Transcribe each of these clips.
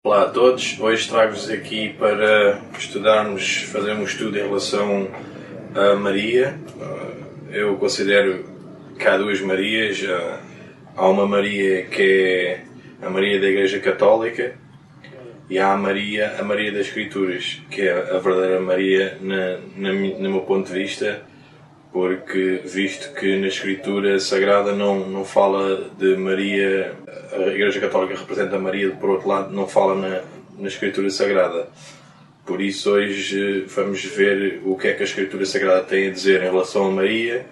Olá a todos, hoje trago-vos aqui para estudarmos, fazer um estudo em relação a Maria. Eu considero que há duas Marias. Há uma Maria que é a Maria da Igreja Católica e há a Maria das Escrituras, que é a verdadeira Maria no meu ponto de vista, porque visto que na Escritura Sagrada não fala de Maria, a Igreja Católica representa Maria, por outro lado não fala na Escritura Sagrada. Por isso hoje vamos ver o que é que a Escritura Sagrada tem a dizer em relação a Maria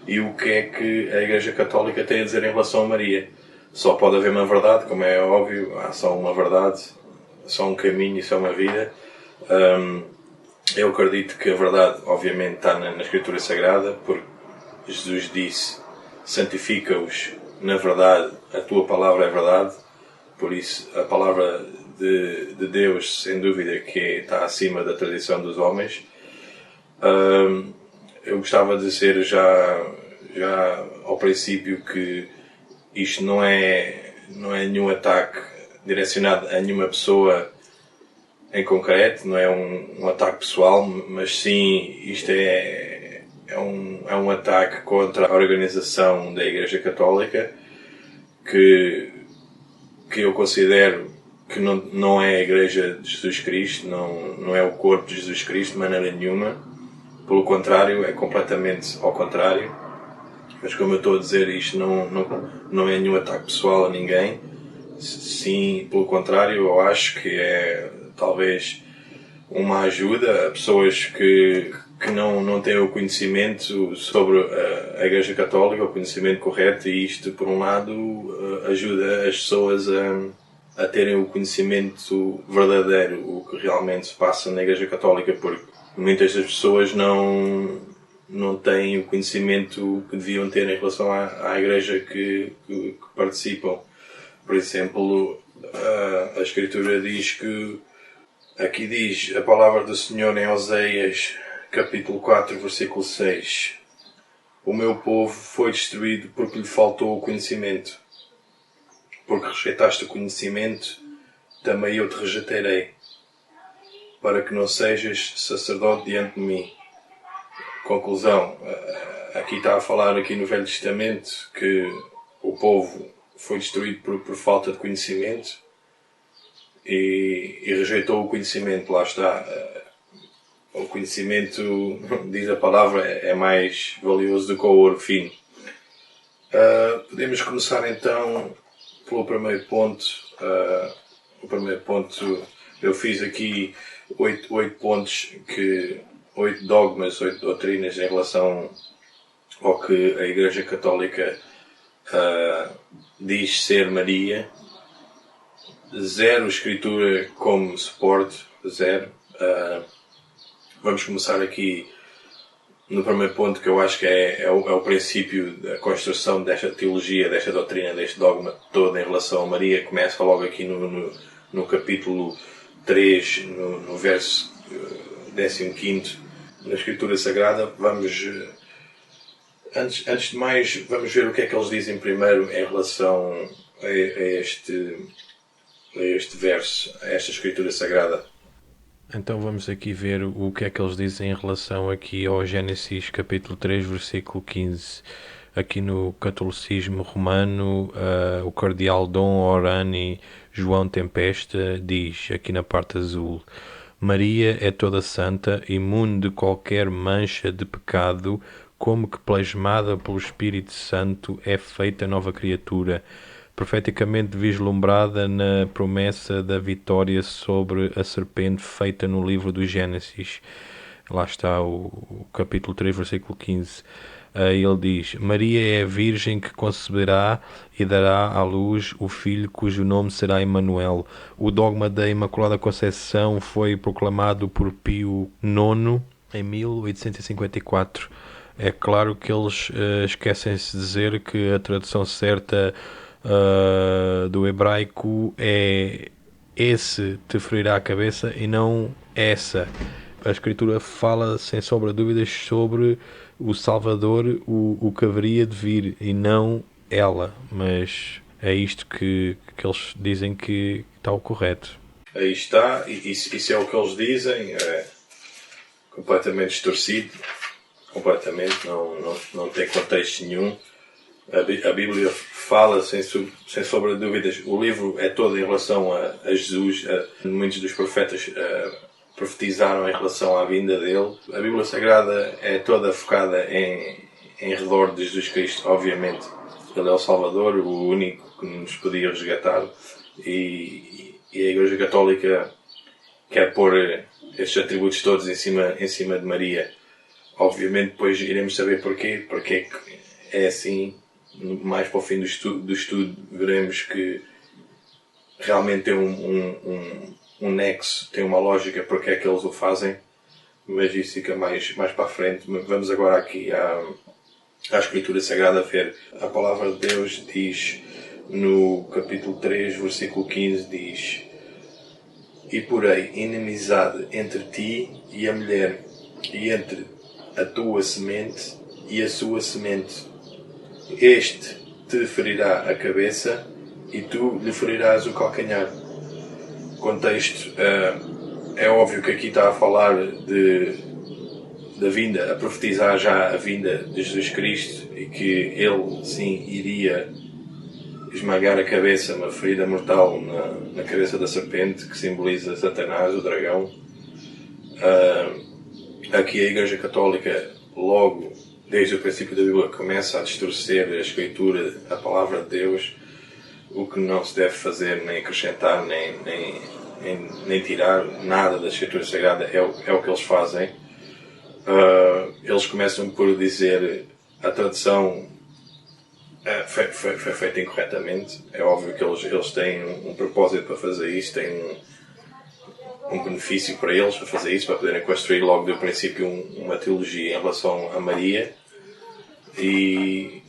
e o que é que a Igreja Católica tem a dizer em relação a Maria. Só pode haver uma verdade, como é óbvio, há só uma verdade, só um caminho e só uma vida. Eu acredito que a verdade, obviamente, está na Escritura Sagrada, porque Jesus disse: santifica-os na verdade, a tua palavra é verdade. Por isso, a palavra de Deus, sem dúvida, que está acima da tradição dos homens. Eu gostava de dizer já ao princípio que isto não é nenhum ataque direcionado a nenhuma pessoa em concreto, não é um ataque pessoal, mas sim isto é um ataque contra a organização da Igreja Católica, que eu considero que não é a Igreja de Jesus Cristo, não é o corpo de Jesus Cristo de maneira nenhuma. Pelo contrário, é completamente ao contrário. Mas como eu estou a dizer, isto não é nenhum ataque pessoal a ninguém. Sim, pelo contrário, eu acho que é talvez uma ajuda a pessoas que não têm o conhecimento sobre a Igreja Católica, o conhecimento correto, e isto, por um lado, ajuda as pessoas a terem o conhecimento verdadeiro, o que realmente se passa na Igreja Católica, porque muitas das pessoas não têm o conhecimento que deviam ter em relação à Igreja que participam. Por exemplo, a Escritura diz que, aqui diz a palavra do Senhor em Oséias, capítulo 4, versículo 6. O meu povo foi destruído porque lhe faltou o conhecimento. Porque rejeitaste o conhecimento, também eu te rejeitarei, para que não sejas sacerdote diante de mim. Conclusão, aqui está a falar aqui no Velho Testamento que o povo foi destruído por falta de conhecimento e rejeitou o conhecimento. Lá está. O conhecimento, diz a palavra, é mais valioso do que o ouro fino. Podemos começar então pelo primeiro ponto. O primeiro ponto, eu fiz aqui 8 pontos, 8 dogmas, 8 doutrinas em relação ao que a Igreja Católica diz ser Maria. 0 Escritura como suporte, 0. Vamos começar aqui no primeiro ponto, que eu acho que é o princípio da construção desta teologia, desta doutrina, deste dogma todo em relação a Maria. Começa logo aqui no capítulo 3, no verso 15, na Escritura Sagrada. Antes de mais, vamos ver o que é que eles dizem primeiro em relação a este verso, a esta Escritura Sagrada. Então vamos aqui ver o que é que eles dizem em relação aqui ao Gênesis capítulo 3, versículo 15. Aqui no catolicismo romano, o cardeal Dom Orani João Tempesta diz, aqui na parte azul: Maria é toda santa, imune de qualquer mancha de pecado, como que plasmada pelo Espírito Santo é feita nova criatura, profeticamente vislumbrada na promessa da vitória sobre a serpente feita no livro do Gênesis. Lá está o capítulo 3, versículo 15. Ele diz: Maria é a virgem que conceberá e dará à luz o filho cujo nome será Emanuel. O dogma da Imaculada Conceição foi proclamado por Pio IX em 1854. É claro que eles esquecem-se de dizer que a tradução certa do hebraico é esse te ferirá a cabeça e não essa. A Escritura fala sem sombra de dúvidas sobre o Salvador, o que haveria de vir, e não ela. Mas é isto que eles dizem que está o correto. Aí está, e isso é o que eles dizem, é completamente distorcido, completamente, não tem contexto nenhum. A Bíblia fala, sem sombra de dúvidas, o livro é todo em relação a Jesus. Muitos dos profetas profetizaram em relação à vinda dele. A Bíblia Sagrada é toda focada em redor de Jesus Cristo, obviamente. Ele é o Salvador, o único que nos podia resgatar. E a Igreja Católica quer pôr estes atributos todos em cima de Maria. Obviamente depois iremos saber porquê, porque é que é assim. Mais para o fim do estudo veremos que realmente tem um nexo, tem uma lógica porque é que eles o fazem, mas isso fica mais para a frente. Vamos agora aqui à Escritura Sagrada ver. A palavra de Deus diz no capítulo 3, versículo 15, diz: E porei inimizade entre ti e a mulher, e entre a tua semente e a sua semente. Este te ferirá a cabeça e tu lhe ferirás o calcanhar. Contexto, é óbvio que aqui está a falar da vinda, a profetizar já a vinda de Jesus Cristo e que ele sim iria esmagar a cabeça, uma ferida mortal na cabeça da serpente, que simboliza Satanás, o dragão. Aqui a Igreja Católica logo desde o princípio da Bíblia começa a distorcer a Escritura, a Palavra de Deus, o que não se deve fazer, nem acrescentar, nem tirar nada da Escritura Sagrada, é o que eles fazem. Eles começam por dizer a tradução foi feita incorretamente. É óbvio que eles têm um propósito para fazer isso, têm um benefício para eles para fazer isso, para poderem construir logo do princípio uma teologia em relação a Maria. E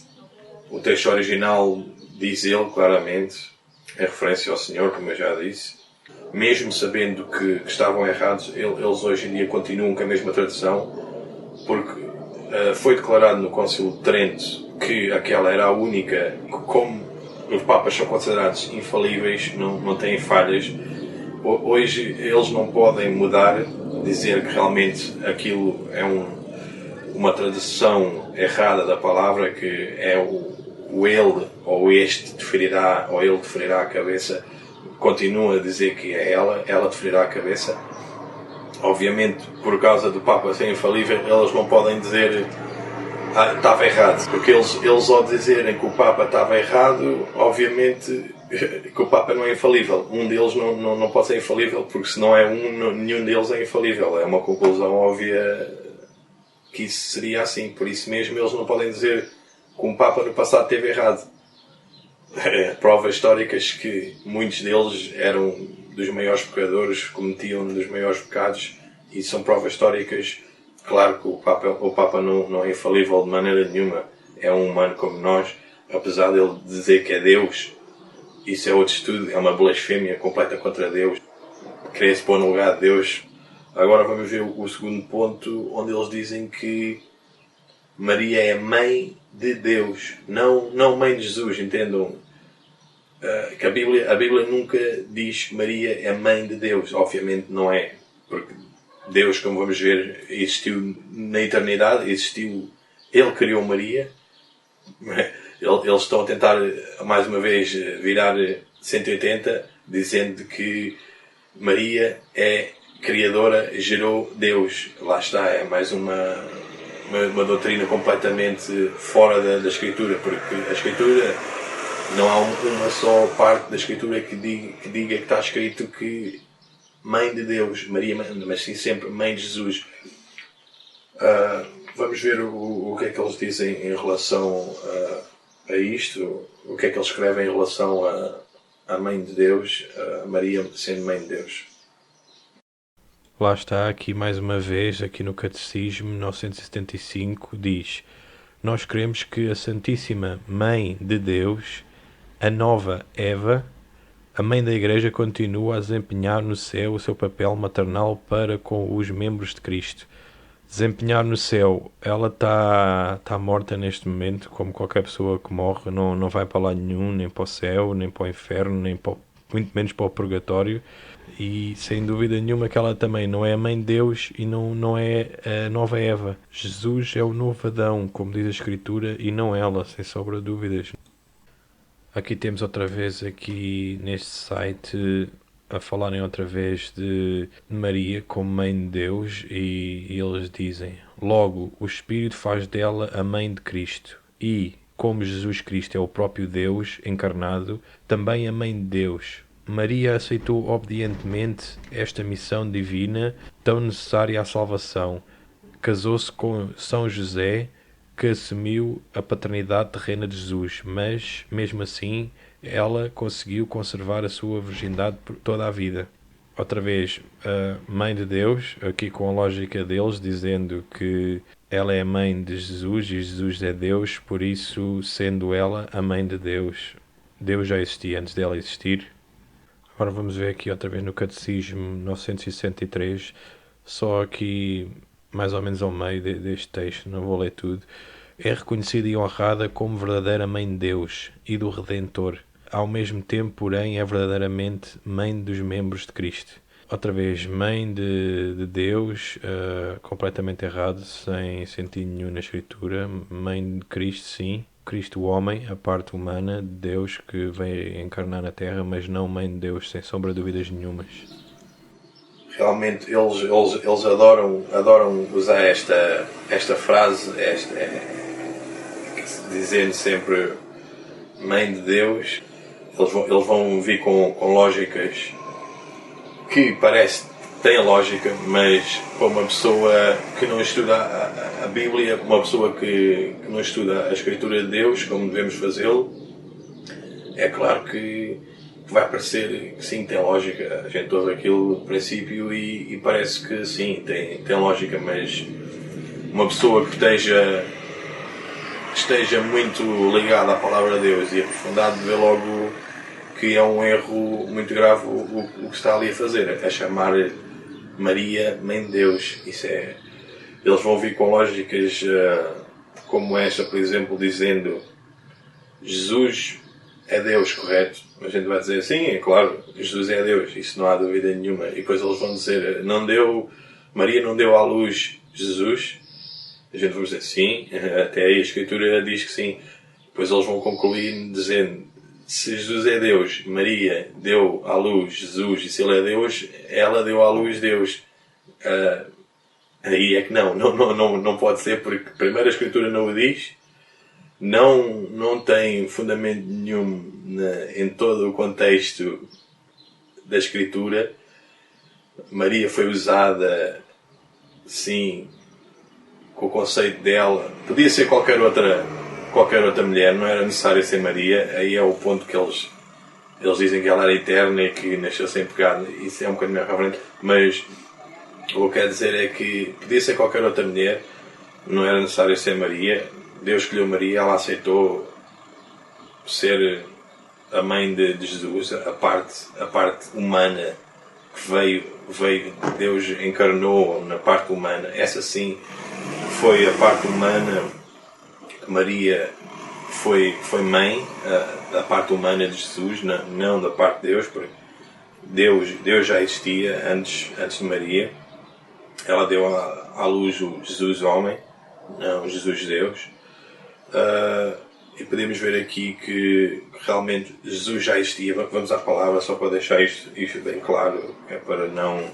o texto original diz ele claramente, em referência ao Senhor, como eu já disse. Mesmo sabendo que estavam errados, eles hoje em dia continuam com a mesma tradução, porque foi declarado no Concílio de Trento que aquela era a única, como os Papas são considerados infalíveis, não têm falhas. Hoje eles não podem mudar, dizer que realmente aquilo é uma tradução errada da palavra, que é o ele ou este te ferirá, ou ele te ferirá a cabeça. Continua a dizer que é ela te ferirá a cabeça. Obviamente, por causa do Papa ser infalível, eles não podem dizer estava errado, porque eles ao dizerem que o Papa estava errado, obviamente que o Papa não é infalível. Um deles não pode ser infalível, porque se não é nenhum deles é infalível. É uma conclusão óbvia que isso seria assim. Por isso mesmo eles não podem dizer que um Papa no passado esteve errado. Provas históricas que muitos deles eram dos maiores pecadores, cometiam dos maiores pecados, e são provas históricas. Claro que o Papa não é infalível de maneira nenhuma, é um humano como nós, apesar dele dizer que é Deus. Isso é outro estudo, é uma blasfémia completa contra Deus, querer se pôr no lugar de Deus. Agora vamos ver o segundo ponto, onde eles dizem que Maria é mãe de Deus, não mãe de Jesus, entendam? Que a Bíblia nunca diz que Maria é mãe de Deus, obviamente não é, porque Deus, como vamos ver, existiu na eternidade, Ele criou Maria. Eles estão a tentar, mais uma vez, virar 180, dizendo que Maria é criadora, gerou Deus. Lá está, é mais uma doutrina completamente fora da Escritura, porque a Escritura, não há uma só parte da Escritura que diga que está escrito que Mãe de Deus, Maria, mas sim sempre Mãe de Jesus. Vamos ver o que é que eles dizem em relação a isto, o que é que eles escrevem em relação à Mãe de Deus, a Maria sendo Mãe de Deus. Lá está, aqui mais uma vez, aqui no Catecismo 975, diz: Nós cremos que a Santíssima Mãe de Deus, a nova Eva, a Mãe da Igreja, continua a desempenhar no céu o seu papel maternal para com os membros de Cristo. Desempenhar no céu, ela está morta neste momento, como qualquer pessoa que morre, não vai para lá nenhum, nem para o céu, nem para o inferno, muito menos para o purgatório. E sem dúvida nenhuma que ela também não é a mãe de Deus e não é a nova Eva. Jesus é o novo Adão, como diz a Escritura, e não ela, sem sombra de dúvidas. Aqui temos outra vez aqui neste site a falarem outra vez de Maria como mãe de Deus e eles dizem: logo, o Espírito faz dela a mãe de Cristo e, como Jesus Cristo é o próprio Deus encarnado, também a mãe de Deus. Maria aceitou obedientemente esta missão divina tão necessária à salvação. Casou-se com São José, que assumiu a paternidade terrena de Jesus, mas, mesmo assim, ela conseguiu conservar a sua virgindade por toda a vida. Outra vez, a mãe de Deus, aqui com a lógica deles, dizendo que ela é a mãe de Jesus e Jesus é Deus, por isso, sendo ela a mãe de Deus, Deus já existia antes dela existir. Agora vamos ver aqui outra vez no Catecismo 963, só aqui mais ou menos ao meio deste texto, não vou ler tudo. É reconhecida e honrada como verdadeira Mãe de Deus e do Redentor. Ao mesmo tempo, porém, é verdadeiramente Mãe dos membros de Cristo. Outra vez, Mãe de Deus, completamente errado, sem sentido nenhum na Escritura. Mãe de Cristo, sim. Cristo, o homem, a parte humana de Deus que veio encarnar na Terra, mas não Mãe de Deus, sem sombra de dúvidas nenhumas. Realmente eles adoram usar esta frase, dizendo sempre Mãe de Deus. Eles vão vir com lógicas que parece que têm lógica, mas para uma pessoa que não estuda a Bíblia, uma pessoa que não estuda a Escritura de Deus, como devemos fazê-lo, é claro que vai parecer que sim, tem lógica. A gente ouve aquilo no princípio e parece que sim, tem lógica, mas uma pessoa que esteja muito ligada à Palavra de Deus e aprofundada vê logo que é um erro muito grave o que está ali a fazer, a chamar Maria Mãe de Deus. Eles vão vir com lógicas como esta, por exemplo, dizendo Jesus é Deus, correto? A gente vai dizer, sim, é claro, Jesus é Deus, isso não há dúvida nenhuma. E depois eles vão dizer, Maria não deu à luz Jesus? A gente vai dizer, sim, até aí a Escritura diz que sim. Depois eles vão concluir dizendo, se Jesus é Deus, Maria deu à luz Jesus, e se ele é Deus, ela deu à luz Deus. Aí é que não pode ser, porque primeiro a Escritura não o diz, não tem fundamento nenhum em todo o contexto da Escritura. Maria foi usada, sim, com o conceito dela. Podia ser qualquer outra mulher, não era necessário ser Maria. Aí é o ponto que eles dizem que ela era eterna e que nasceu sem pecado. Isso é um bocadinho mais para frente. Mas o que eu quero dizer é que podia ser qualquer outra mulher, não era necessário ser Maria. Deus escolheu Maria, ela aceitou ser a mãe de Jesus, a parte humana que veio, Deus encarnou na parte humana. Essa sim foi a parte humana que Maria foi mãe, da parte humana de Jesus, não da parte de Deus, porque Deus já existia antes de Maria. Ela deu à luz o Jesus homem, não Jesus Deus. E podemos ver aqui que realmente Jesus já existia. Vamos à palavra só para deixar isto bem claro, é para não...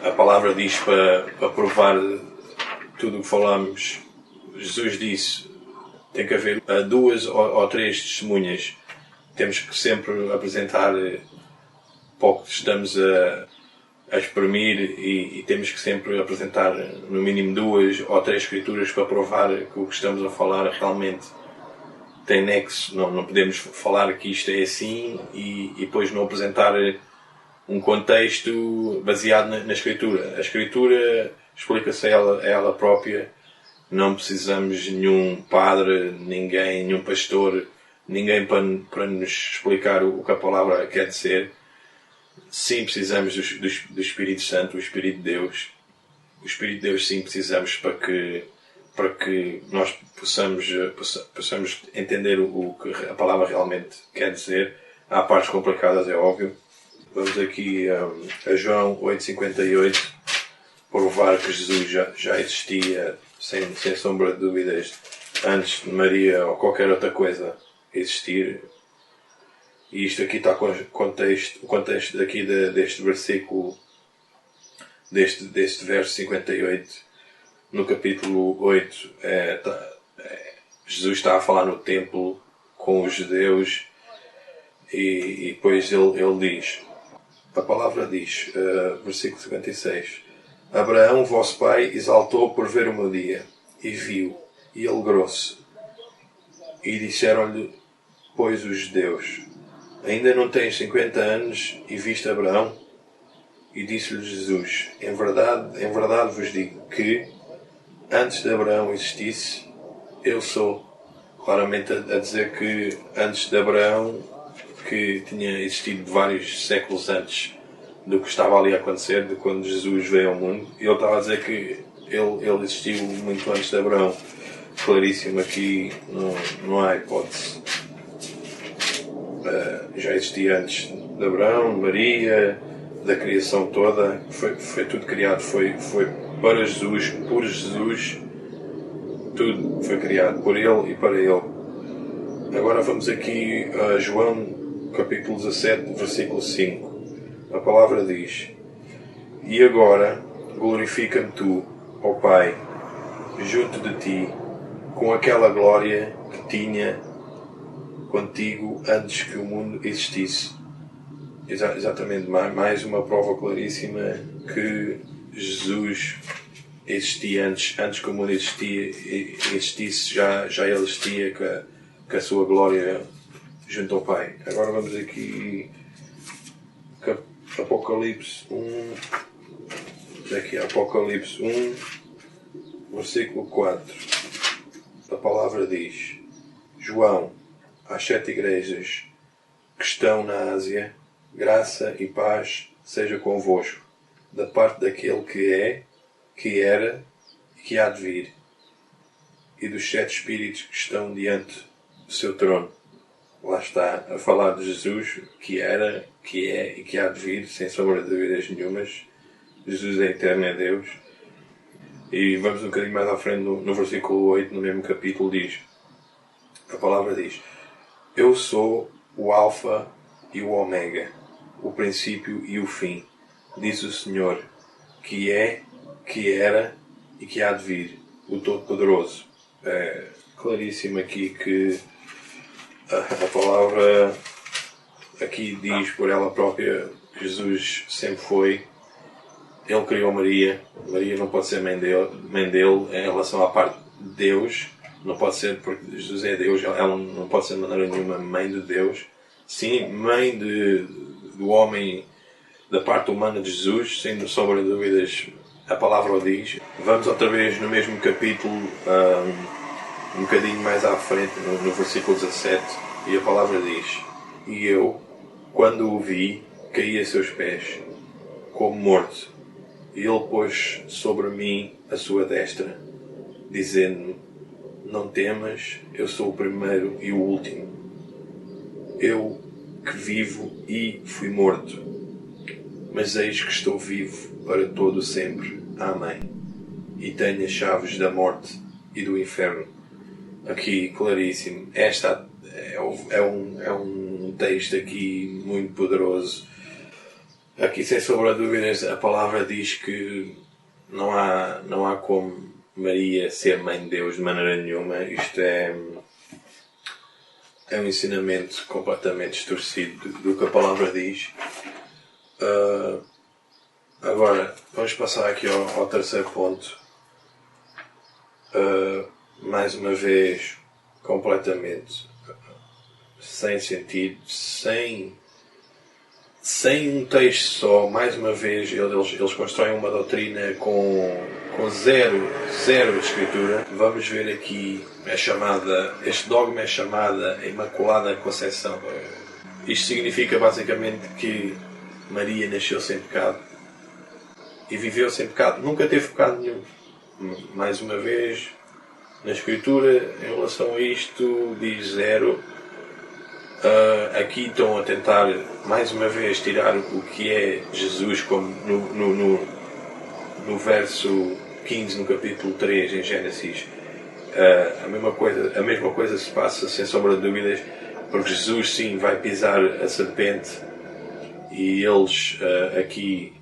A palavra diz para provar tudo o que falamos. Jesus disse, tem que haver 2 ou 3 testemunhas. Temos que sempre apresentar para o que estamos a exprimir e temos que sempre apresentar no mínimo 2 ou 3 escrituras para provar que o que estamos a falar realmente tem nexo. Não podemos falar que isto é assim e depois não apresentar um contexto baseado na Escritura. A Escritura explica-se ela própria. Não precisamos de nenhum padre, nenhum pastor, ninguém para nos explicar o que a palavra quer dizer. Sim, precisamos do Espírito Santo, o Espírito de Deus. O Espírito de Deus sim precisamos para que nós possamos entender o que a palavra realmente quer dizer. Há partes complicadas, é óbvio. Vamos aqui a João 8,58 provar que Jesus já existia, sem sombra de dúvidas, antes de Maria ou qualquer outra coisa existir. E isto aqui está com o contexto daqui deste versículo, deste verso 58, no capítulo 8, Jesus está a falar no templo com os judeus e depois ele diz, a palavra diz, versículo 56, Abraão, vosso pai, exaltou por ver o meu dia, e viu, e alegrou-se. E disseram-lhe, pois, os judeus, ainda não tens 50 anos e viste Abraão? E disse-lhe Jesus, em verdade vos digo que, antes de Abraão existisse, eu sou. Claramente a dizer que antes de Abraão, que tinha existido vários séculos antes do que estava ali a acontecer, de quando Jesus veio ao mundo, ele estava a dizer que ele existiu muito antes de Abraão. Claríssimo, aqui não há hipótese. Já existia antes de Abraão, de Maria, da criação toda, foi tudo criado, foi para Jesus, por Jesus, tudo foi criado por Ele e para Ele. Agora vamos aqui a João, capítulo 17, versículo 5. A palavra diz, e agora glorifica-me tu, ó Pai, junto de ti, com aquela glória que tinha contigo antes que o mundo existisse. Exatamente, mais uma prova claríssima que Jesus existia antes que o mundo existisse, já ele existia com a sua glória junto ao Pai. Agora vamos aqui Apocalipse 1, aqui Apocalipse 1, versículo 4. A palavra diz, João, às 7 igrejas que estão na Ásia, graça e paz seja convosco, da parte daquele que é, que era e que há de vir, e dos 7 espíritos que estão diante do seu trono. Lá está a falar de Jesus, que era, que é e que há de vir, sem sombra de dúvidas nenhumas. Jesus é eterno, é Deus. E vamos um bocadinho mais à frente, no versículo 8, no mesmo capítulo, diz, a palavra diz, eu sou o Alfa e o Ômega, o princípio e o fim, diz o Senhor, que é, que era e que há de vir, o Todo-Poderoso. É claríssimo aqui que a palavra aqui diz por ela própria, Jesus sempre foi, ele criou Maria, Maria não pode ser mãe dele em relação à parte de Deus, não pode ser porque Jesus é Deus, ela não pode ser de maneira nenhuma mãe de Deus, sim, mãe do homem, da parte humana de Jesus, sem sombra de dúvidas a palavra o diz. Vamos outra vez no mesmo capítulo, um bocadinho mais à frente, no versículo 17, e a palavra diz, e eu, quando o vi, caí a seus pés, como morto, e ele pôs sobre mim a sua destra, dizendo-me, não temas, eu sou o primeiro e o último, eu que vivo e fui morto, mas eis que estou vivo para todo sempre. Amém. E tenho as chaves da morte e do inferno. Aqui, claríssimo. Esta é um texto aqui muito poderoso. Aqui, sem sombra de dúvidas, a palavra diz que não há como Maria ser mãe de Deus de maneira nenhuma. Isto é um ensinamento completamente distorcido do que a palavra diz. Agora, vamos passar aqui ao terceiro ponto. Mais uma vez, completamente sem sentido, sem um texto só. Mais uma vez, eles constroem uma doutrina com zero escritura. Vamos ver aqui, este dogma é chamada Imaculada Conceição. Isto significa basicamente que Maria nasceu sem pecado e viveu sem pecado, nunca teve pecado nenhum. Mais uma vez, na Escritura, em relação a isto, diz zero. Aqui estão a tentar, mais uma vez, tirar o que é Jesus, como no verso 15, no capítulo 3, em Gênesis. A mesma coisa se passa, sem sombra de dúvidas, porque Jesus, sim, vai pisar a serpente, e eles aqui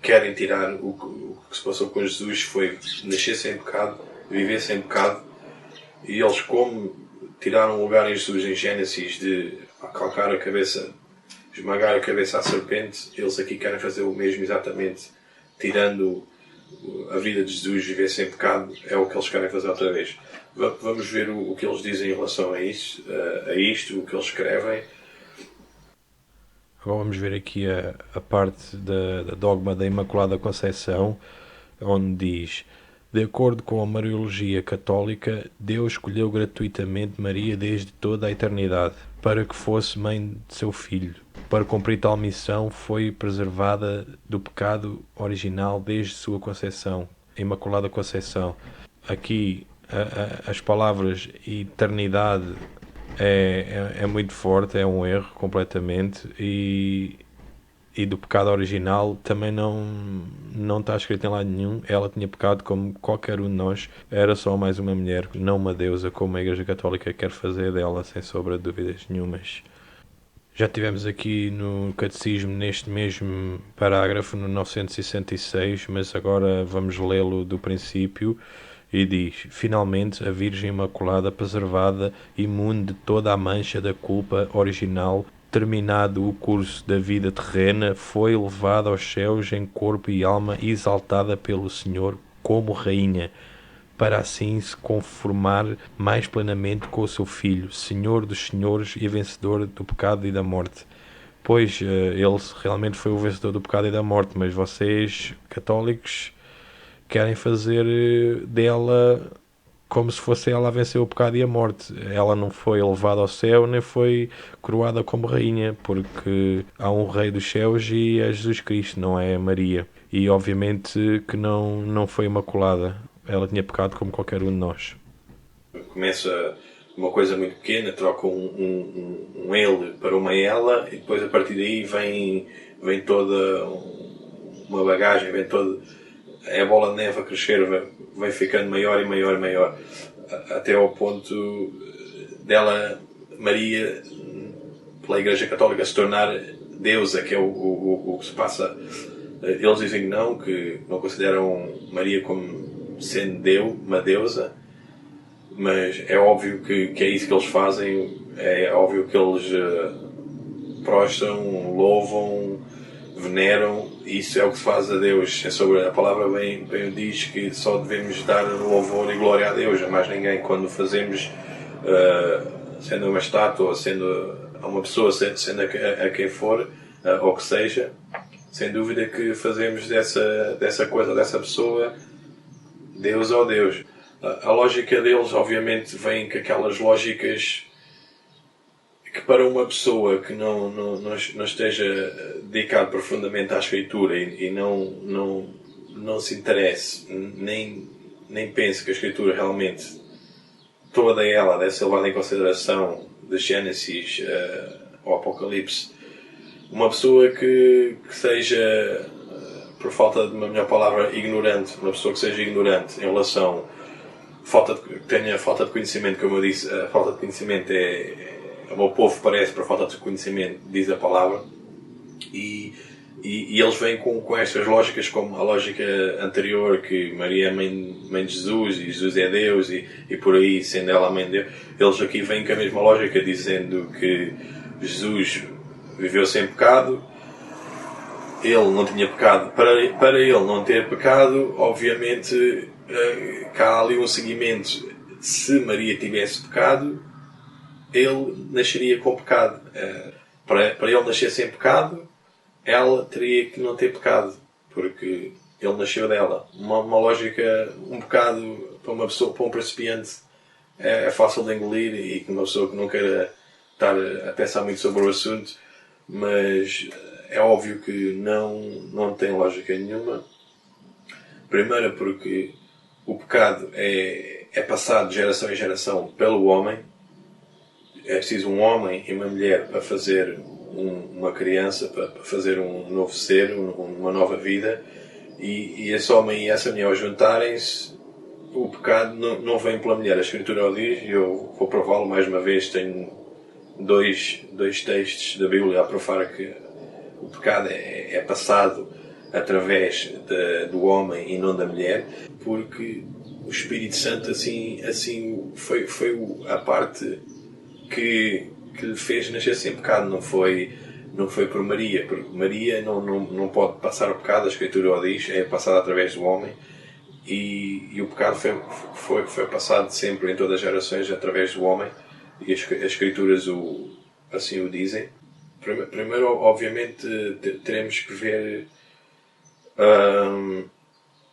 querem tirar o que se passou com Jesus, foi nascer sem pecado, viver sem pecado, e eles, como tiraram o lugar em Jesus em Gênesis de calcar a cabeça, esmagar a cabeça à serpente, eles aqui querem fazer o mesmo exatamente, tirando a vida de Jesus, viver sem pecado, é o que eles querem fazer outra vez. Vamos ver o que eles dizem em relação a isto, o que eles escrevem. Agora vamos ver aqui a parte da dogma da Imaculada Conceição, onde diz: de acordo com a Mariologia Católica, Deus escolheu gratuitamente Maria desde toda a eternidade, para que fosse mãe de seu Filho. Para cumprir tal missão, foi preservada do pecado original desde sua concepção, a Imaculada Conceição. Aqui, as palavras eternidade é muito forte, é um erro completamente, e do pecado original também não está escrito em lado nenhum. Ela tinha pecado como qualquer um de nós, era só mais uma mulher, não uma deusa, como a Igreja Católica quer fazer dela, sem sombra de dúvidas nenhumas. Já tivemos aqui no Catecismo, neste mesmo parágrafo, no 966, mas agora vamos lê-lo do princípio, e diz: finalmente a Virgem Imaculada, preservada, imune de toda a mancha da culpa original, terminado o curso da vida terrena, foi levada aos céus em corpo e alma, exaltada pelo Senhor como rainha, para assim se conformar mais plenamente com o seu Filho, Senhor dos senhores e vencedor do pecado e da morte. Pois, ele realmente foi o vencedor do pecado e da morte, mas vocês, católicos, querem fazer dela como se fosse ela a vencer o pecado e a morte. Ela não foi elevada ao céu, nem foi coroada como rainha, porque há um rei dos céus e é Jesus Cristo, não é Maria. E obviamente que não foi imaculada. Ela tinha pecado como qualquer um de nós. Começa uma coisa muito pequena, troca um ele para uma ela, e depois a partir daí vem toda uma bagagem, vem toda a bola de neve a crescer, vai ficando maior e maior e maior, até ao ponto dela, Maria, pela Igreja Católica, se tornar deusa, que é o que se passa. Eles dizem que não consideram Maria como sendo uma deusa, mas é óbvio que é isso que eles fazem, é óbvio que eles prostram, louvam, veneram. Isso é o que se faz a Deus. É sobre a palavra bem diz que só devemos dar louvor e glória a Deus, a mais ninguém. Quando fazemos, sendo uma estátua, sendo uma pessoa, sendo a quem for, ou que seja, sem dúvida que fazemos dessa coisa, dessa pessoa, Deus ou Deus. A lógica deles, obviamente, vem com aquelas lógicas que, para uma pessoa que não esteja dedicada profundamente à Escritura e não se interesse, nem pense que a Escritura realmente, toda ela, deve ser levada em consideração, de Gênesis ao Apocalipse, uma pessoa que seja, por falta de uma melhor palavra, ignorante, uma pessoa que seja ignorante em relação, tenha falta de conhecimento, como eu disse, a falta de conhecimento o meu povo parece por falta de conhecimento, diz a palavra, e eles vêm com estas lógicas, como a lógica anterior, que Maria é mãe de Jesus, e Jesus é Deus, e por aí, sendo ela a mãe de Deus. Eles aqui vêm com a mesma lógica, dizendo que Jesus viveu sem pecado, ele não tinha pecado. Para ele não ter pecado, obviamente, há ali um seguimento. Se Maria tivesse pecado, ele nasceria com pecado. Para ele nascer sem pecado, ela teria que não ter pecado, porque ele nasceu dela. Uma lógica um bocado, para uma pessoa, para um principiante, é fácil de engolir, e que uma pessoa que não queira estar a pensar muito sobre o assunto, mas é óbvio que não tem lógica nenhuma. Primeiro porque o pecado é passado de geração em geração pelo homem. é preciso um homem e uma mulher para fazer uma criança, para fazer um novo ser, uma nova vida, e esse homem e essa mulher, ao juntarem-se, o pecado não vem pela mulher. A Escritura o diz, e eu vou prová-lo mais uma vez. Tenho dois textos da Bíblia a provar que o pecado é passado através do homem e não da mulher, porque o Espírito Santo assim foi a parte que lhe fez nascer sem pecado. Não foi por Maria, porque Maria não pode passar o pecado. A Escritura o diz, é passado através do homem, e o pecado foi passado sempre em todas as gerações através do homem, e as Escrituras assim o dizem. Primeiro, obviamente, teremos que ver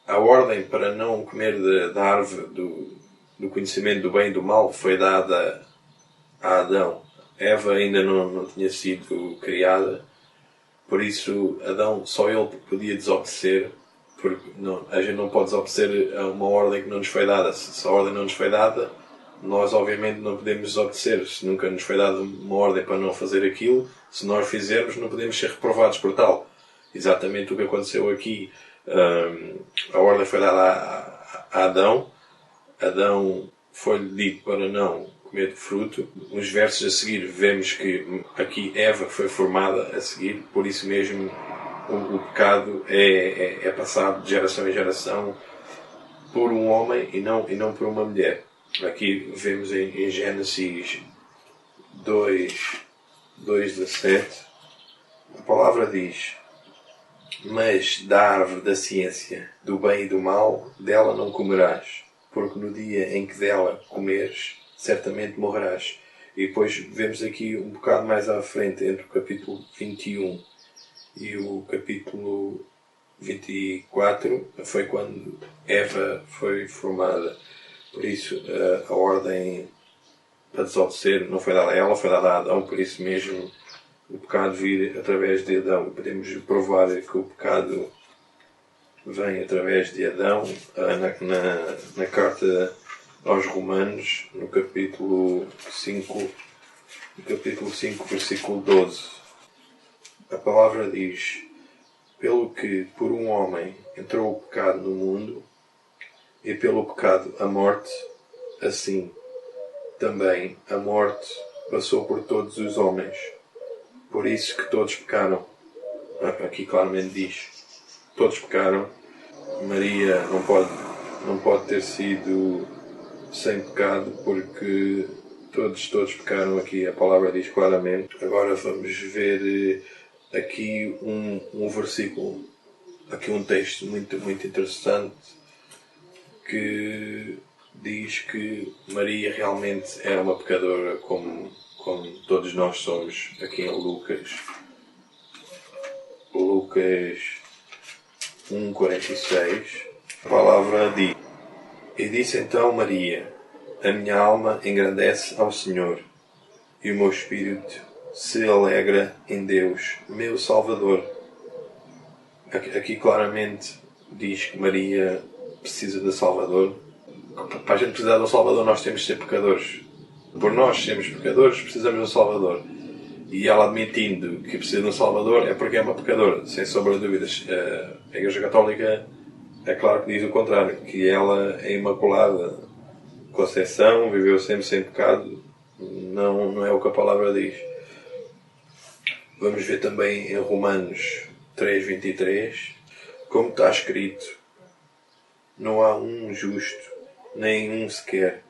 a ordem para não comer da árvore do conhecimento do bem e do mal foi dada a Adão. Eva ainda não tinha sido criada, por isso Adão, só ele podia desobedecer, porque a gente não pode desobedecer a uma ordem que não nos foi dada. Se a ordem não nos foi dada, nós obviamente não podemos desobedecer. Se nunca nos foi dada uma ordem para não fazer aquilo, se nós fizermos, não podemos ser reprovados por tal. Exatamente o que aconteceu aqui. A ordem foi dada a Adão. Adão foi-lhe dito para não comer do fruto. Nos versos a seguir vemos que aqui Eva foi formada a seguir, por isso mesmo o pecado é passado de geração em geração por um homem e não por uma mulher. Aqui vemos em Gênesis 2:17, a palavra diz: mas da árvore da ciência, do bem e do mal, dela não comerás, porque no dia em que dela comeres, certamente morrerás. E depois vemos aqui um bocado mais à frente, entre o capítulo 21 e o capítulo 24, foi quando Eva foi formada. Por isso, a ordem para desobedecer não foi dada a ela, foi dada a Adão. Por isso mesmo, o pecado vir através de Adão. Podemos provar que o pecado vem através de Adão na carta aos Romanos, no capítulo 5, versículo 12. A palavra diz: pelo que por um homem entrou o pecado no mundo, e pelo pecado a morte, assim também a morte passou por todos os homens, por isso que todos pecaram. Aqui claramente diz: todos pecaram. Maria não pode ter sido sem pecado, porque todos pecaram. Aqui a palavra diz claramente. Agora vamos ver aqui um versículo, aqui um texto muito, muito interessante, que diz que Maria realmente era uma pecadora, como todos nós somos. Aqui em Lucas 1:46, a palavra diz: e disse então Maria: a minha alma engrandece ao Senhor, e o meu espírito se alegra em Deus, meu Salvador. Aqui claramente diz que Maria precisa de Salvador. Para a gente precisar de um Salvador, nós temos de ser pecadores. Por nós sermos pecadores, precisamos de um Salvador. E ela, admitindo que precisa de um Salvador, é porque é uma pecadora, sem sombra de dúvidas. A Igreja Católica é claro que diz o contrário, que ela é imaculada, Conceição, viveu sempre sem pecado. Não é o que a palavra diz. Vamos ver também em Romanos 3:23, como está escrito: não há um justo, nem um sequer.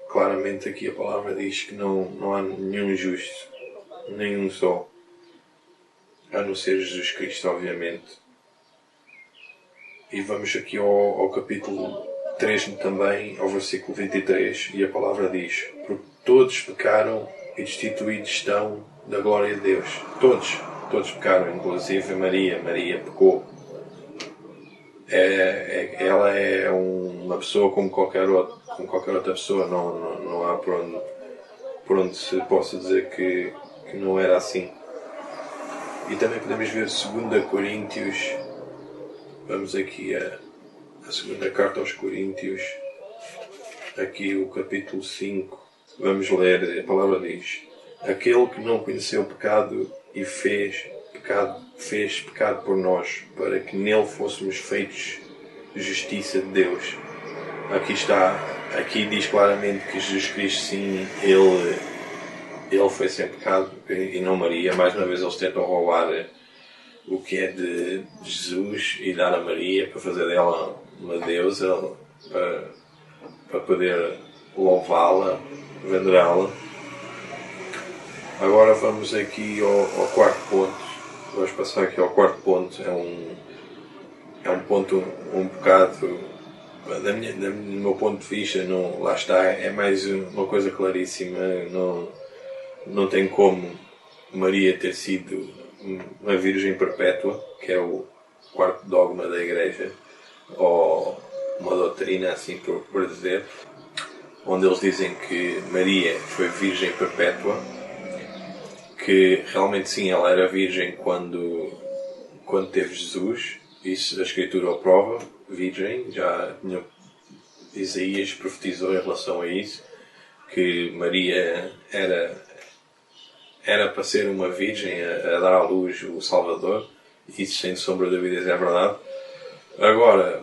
Claramente aqui a palavra diz que não há nenhum justo, nenhum só, a não ser Jesus Cristo, obviamente. E vamos aqui ao capítulo 3 também, ao versículo 23, e a palavra diz: porque todos pecaram e destituídos estão da glória de Deus. Todos pecaram, inclusive Maria pecou. Ela é uma pessoa como qualquer outra pessoa. Não há por onde se possa dizer que não era assim. E também podemos ver 2 Coríntios. Vamos aqui a segunda carta aos Coríntios, aqui o capítulo 5, Vamos ler, a palavra diz: aquele que não conheceu o pecado e fez pecado por nós, para que nele fôssemos feitos justiça de Deus. Aqui está, aqui diz claramente que Jesus Cristo, sim, ele foi sem pecado e não Maria. Mais uma vez eles tentam roubar o que é de Jesus e dar a Maria para fazer dela uma deusa, para poder louvá-la, venerá-la. Agora vamos aqui ao quarto ponto. Vamos passar aqui ao quarto ponto. É um ponto um bocado, do meu ponto de vista, não, lá está, é mais uma coisa claríssima. Não tem como Maria ter sido uma virgem perpétua, que é o quarto dogma da Igreja, ou uma doutrina, assim por dizer, onde eles dizem que Maria foi virgem perpétua, que realmente sim, ela era virgem quando teve Jesus. Isso a Escritura o prova, virgem. Já Isaías profetizou em relação a isso, que Maria era para ser uma virgem a dar à luz o Salvador. Isso sem sombra de dúvidas é verdade. Agora,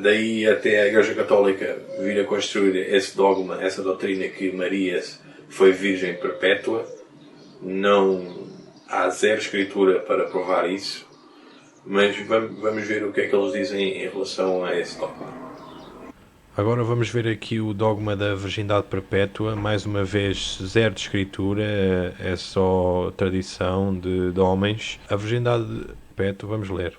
daí até a Igreja Católica vir a construir esse dogma, essa doutrina que Maria foi virgem perpétua, não há zero escritura para provar isso, mas vamos ver o que é que eles dizem em relação a esse dogma. Agora vamos ver aqui o dogma da virgindade perpétua. Mais uma vez, zero de escritura, é só tradição de homens. A virgindade perpétua, vamos ler.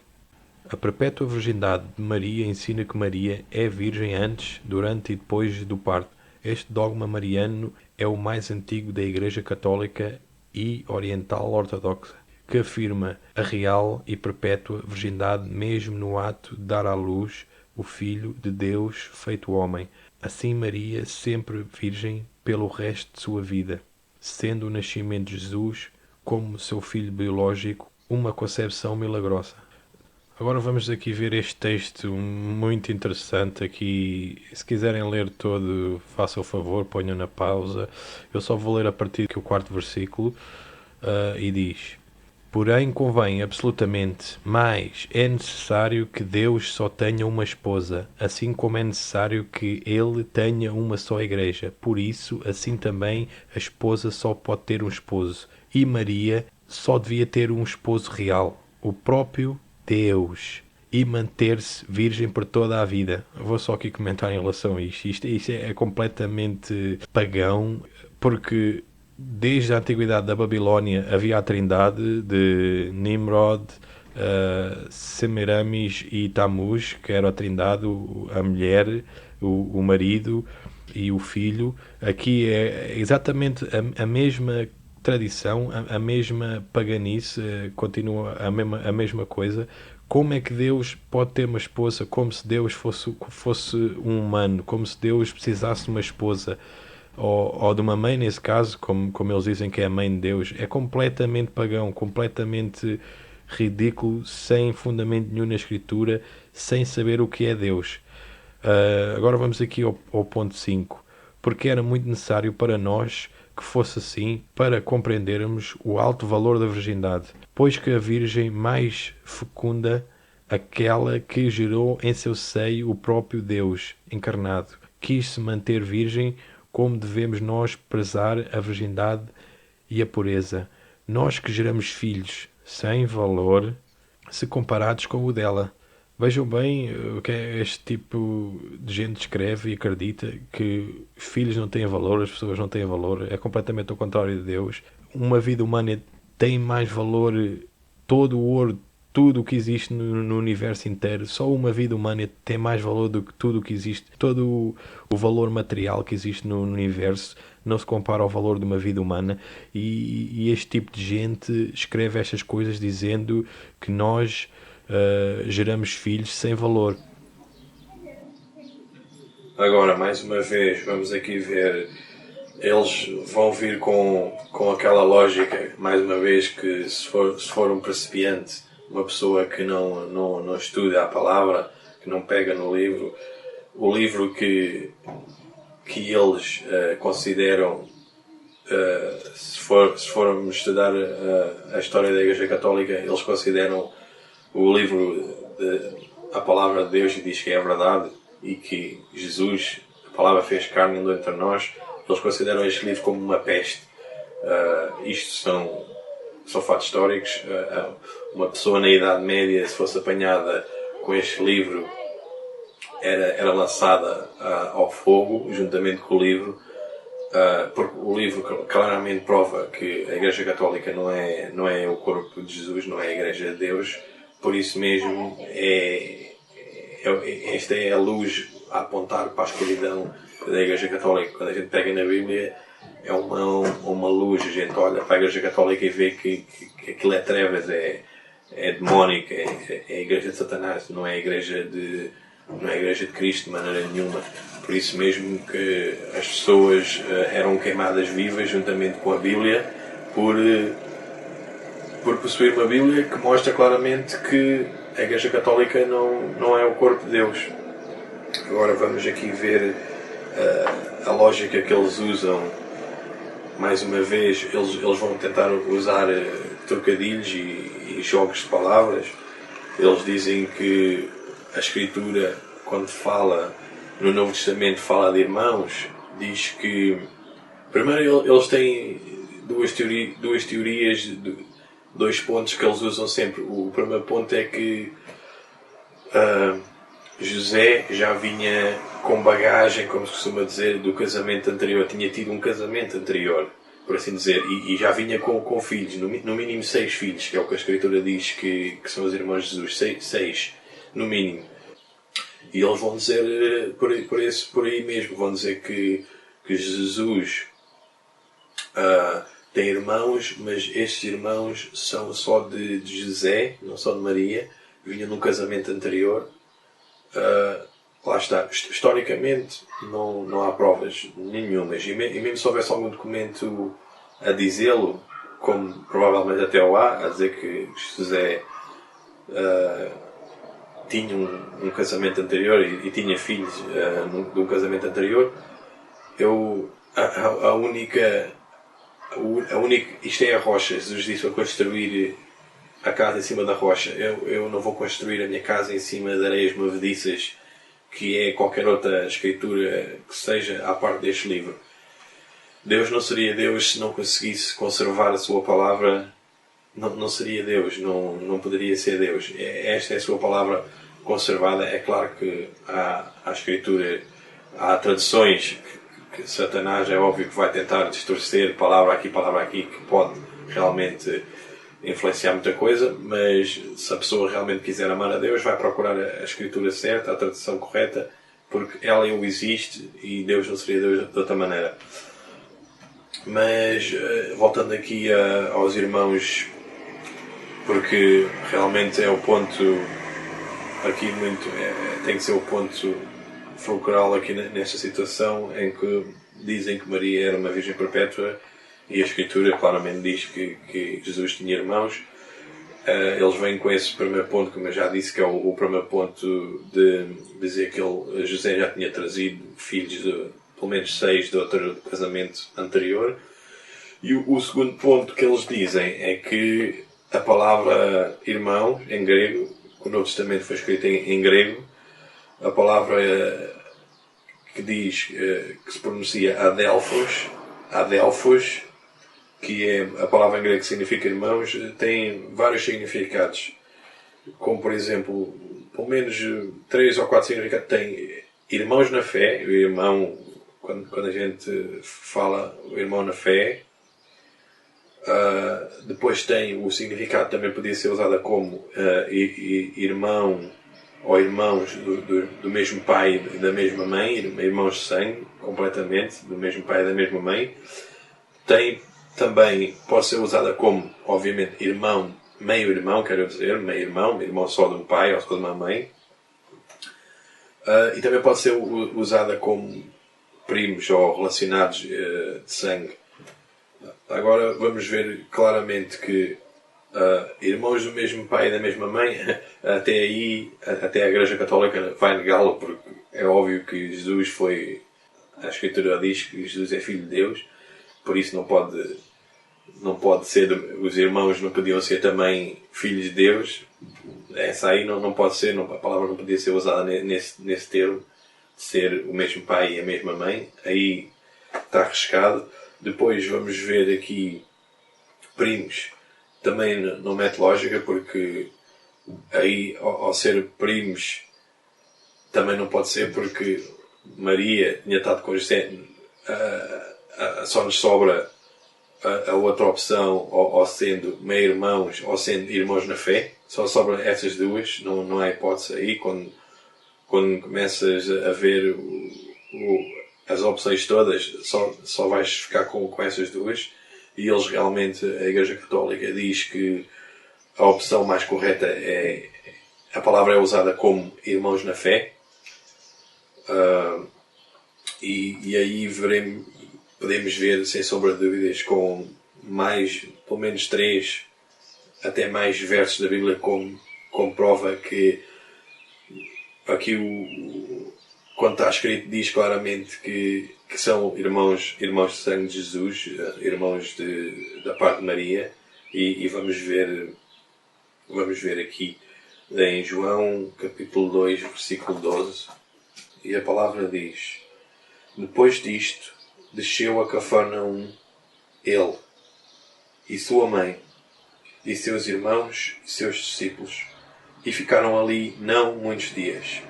A perpétua virgindade de Maria ensina que Maria é virgem antes, durante e depois do parto. Este dogma mariano é o mais antigo da Igreja Católica e Oriental Ortodoxa, que afirma a real e perpétua virgindade mesmo no ato de dar à luz o Filho de Deus feito homem. Assim Maria, sempre virgem pelo resto de sua vida, sendo o nascimento de Jesus, como seu filho biológico, uma concepção milagrosa. Agora vamos aqui ver este texto muito interessante aqui. Se quiserem ler todo, façam o favor, ponham na pausa. Eu só vou ler a partir do quarto versículo e diz: porém convém absolutamente, mas é necessário que Deus só tenha uma esposa, assim como é necessário que Ele tenha uma só igreja. Por isso, assim também a esposa só pode ter um esposo, e Maria só devia ter um esposo real, o próprio Deus, e manter-se virgem por toda a vida. Vou só aqui comentar em relação a isto. Isto é completamente pagão, porque desde a antiguidade da Babilónia havia a trindade de Nimrod, Semiramis e Tammuz, que era a trindade, a mulher, o marido e o filho. Aqui é exatamente a mesma tradição, a mesma paganice, continua a mesma coisa. Como é que Deus pode ter uma esposa como se Deus fosse um humano, como se Deus precisasse de uma esposa? Ou de uma mãe, nesse caso, como eles dizem que é a mãe de Deus. É completamente pagão, completamente ridículo, sem fundamento nenhum na Escritura, sem saber o que é Deus. Agora vamos aqui ao ponto 5. Porque era muito necessário para nós que fosse assim, para compreendermos o alto valor da virgindade, pois que a Virgem mais fecunda, aquela que gerou em seu seio o próprio Deus encarnado, quis se manter virgem, como devemos nós prezar a virgindade e a pureza. Nós que geramos filhos sem valor, se comparados com o dela. Vejam bem o que este tipo de gente escreve e acredita, que filhos não têm valor, as pessoas não têm valor. É completamente ao contrário de Deus. Uma vida humana tem mais valor, todo o ouro, tudo o que existe no universo inteiro. Só uma vida humana tem mais valor do que tudo o que existe. Todo o valor material que existe no universo não se compara ao valor de uma vida humana. E este tipo de gente escreve estas coisas dizendo que nós geramos filhos sem valor. Agora, mais uma vez, vamos aqui ver. Eles vão vir com aquela lógica, mais uma vez, que se for um principiante, uma pessoa que não estuda a palavra, que não pega no livro, o livro que que eles consideram, se formos estudar a história da Igreja Católica, eles consideram o livro a palavra de Deus, e diz que é a verdade e que Jesus, a palavra fez carne e andou entre nós. Eles consideram este livro como uma peste. Isto são fatos históricos. Uma pessoa na Idade Média, se fosse apanhada com este livro, era lançada ao fogo, juntamente com o livro, porque o livro claramente prova que a Igreja Católica não é o corpo de Jesus, não é a Igreja de Deus. Por isso mesmo, esta é a luz a apontar para a escuridão da Igreja Católica. Quando a gente pega na Bíblia, é uma luz. A gente olha para a Igreja Católica e vê que aquilo é trevas, é demónico, é a Igreja de Satanás, não é a Igreja de Cristo de maneira nenhuma. Por isso mesmo que as pessoas eram queimadas vivas juntamente com a Bíblia por possuir uma Bíblia que mostra claramente que a Igreja Católica não é o corpo de Deus. Agora vamos aqui ver a lógica que eles usam. Mais uma vez, eles vão tentar usar trocadilhos e jogos de palavras. Eles dizem que a Escritura, quando fala no Novo Testamento, fala de irmãos, diz que primeiro eles têm duas teorias, dois pontos que eles usam sempre. O primeiro ponto é que José já vinha com bagagem, como se costuma dizer, do casamento anterior. Tinha tido um casamento anterior, por assim dizer, e já vinha com filhos, no mínimo 6 filhos, que é o que a Escritura diz que são os irmãos de Jesus. 6 no mínimo. E eles vão dizer por aí mesmo, vão dizer que Jesus tem irmãos, mas estes irmãos são só de José, não só de Maria, vinham num casamento anterior. Lá está, historicamente não há provas nenhumas, e mesmo se houvesse algum documento a dizê-lo, como provavelmente até o há, a dizer que José tinha um casamento anterior e tinha filhos de um casamento anterior, isto é a rocha. Jesus disse para construir a casa em cima da rocha. Eu não vou construir a minha casa em cima de areias movediças, que é qualquer outra escritura que seja à parte deste livro. Deus não seria Deus se não conseguisse conservar a sua palavra. Não seria Deus, não poderia ser Deus. Esta é a sua palavra conservada. É claro que há escritura, há traduções que Satanás é óbvio que vai tentar distorcer palavra aqui, que pode realmente influenciar muita coisa, mas se a pessoa realmente quiser amar a Deus, vai procurar a escritura certa, a tradução correta, porque ela o existe e Deus não seria Deus de outra maneira. Mas voltando aqui aos irmãos, porque realmente é o ponto aqui muito, tem que ser o ponto fulcral aqui nesta situação, em que dizem que Maria era uma virgem perpétua e a Escritura claramente diz que Jesus tinha irmãos. Eles vêm com esse primeiro ponto, como eu já disse, que é o primeiro ponto de dizer que José já tinha trazido filhos pelo menos 6 de outro casamento anterior. E o segundo ponto que eles dizem é que a palavra irmão, em grego, o Novo Testamento foi escrito em grego, a palavra que diz, que se pronuncia adelphos, que é a palavra em grego que significa irmãos, tem vários significados. Como, por exemplo, pelo menos 3 ou 4 significados. Tem irmãos na fé, o irmão, quando a gente fala o irmão na fé. Depois tem o significado, também podia ser usado como irmão ou irmãos do mesmo pai e da mesma mãe, irmãos de sangue, completamente, do mesmo pai e da mesma mãe. Também pode ser usada como, obviamente, irmão, meio-irmão, quero dizer, meio-irmão só de um pai ou só de uma mãe. E também pode ser usada como primos ou relacionados de sangue. Agora vamos ver claramente que irmãos do mesmo pai e da mesma mãe, até a Igreja Católica vai negá-lo, porque é óbvio que Jesus foi a Escritura diz que Jesus é Filho de Deus, por isso não pode ser, os irmãos não podiam ser também filhos de Deus. Essa aí não pode ser, a palavra não podia ser usada nesse termo, de ser o mesmo pai e a mesma mãe. Aí está arriscado. Depois vamos ver aqui primos. Também não mete lógica, porque aí ao ser primos também não pode ser, porque Maria tinha estado com José, só nos sobra a outra opção, ou sendo meio-irmãos ou sendo irmãos na fé. Só sobram essas duas, não há hipótese aí. Quando começas a ver as opções todas, só vais ficar com essas duas. E eles realmente, a Igreja Católica diz que a opção mais correta é, a palavra é usada como irmãos na fé. E aí podemos ver, sem sombra de dúvidas, com mais, pelo menos 3, até mais versos da Bíblia, como prova que aqui quando está escrito diz claramente que são irmãos de sangue de Jesus, irmãos da parte de Maria. E vamos ver aqui em João capítulo 2, versículo 12, e a palavra diz: depois disto desceu a Cafarnaum ele e sua mãe e seus irmãos e seus discípulos, e ficaram ali não muitos dias.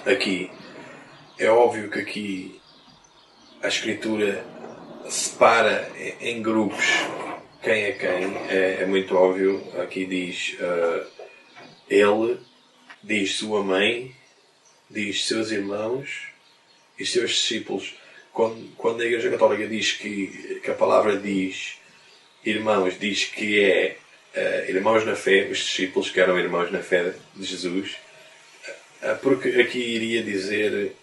Aqui é óbvio que aqui a Escritura separa em grupos quem é quem. É muito óbvio. Aqui diz ele, diz sua mãe, diz seus irmãos e seus discípulos. Quando a Igreja Católica diz que a palavra diz irmãos, diz que é irmãos na fé, os discípulos que eram irmãos na fé de Jesus, porque aqui iria dizer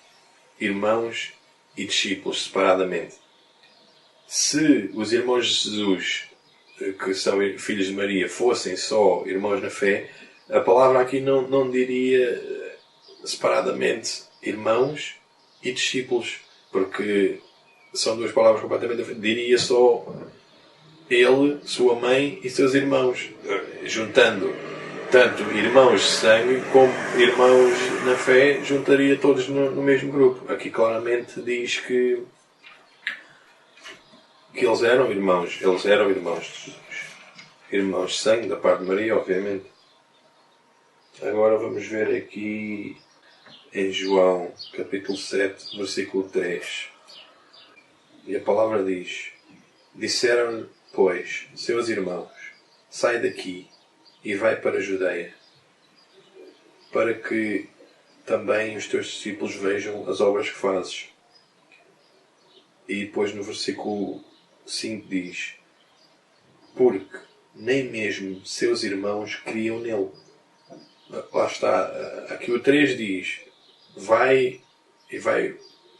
irmãos e discípulos separadamente. Se os irmãos de Jesus, que são filhos de Maria, fossem só irmãos na fé, a palavra aqui não diria separadamente irmãos e discípulos, porque são duas palavras completamente diferentes. Diria só ele, sua mãe e seus irmãos, juntando tanto irmãos de sangue como irmãos na fé, juntaria todos no mesmo grupo. Aqui claramente diz que eles eram irmãos de Jesus, irmãos de sangue da parte de Maria, obviamente. Agora vamos ver aqui em João capítulo 7, versículo 3, e a palavra diz: disseram-lhe, pois, seus irmãos, sai daqui e vai para a Judeia, para que também os teus discípulos vejam as obras que fazes. E depois no versículo 5 diz: porque nem mesmo seus irmãos criam nele. Lá está. Aqui o 3 diz: vai,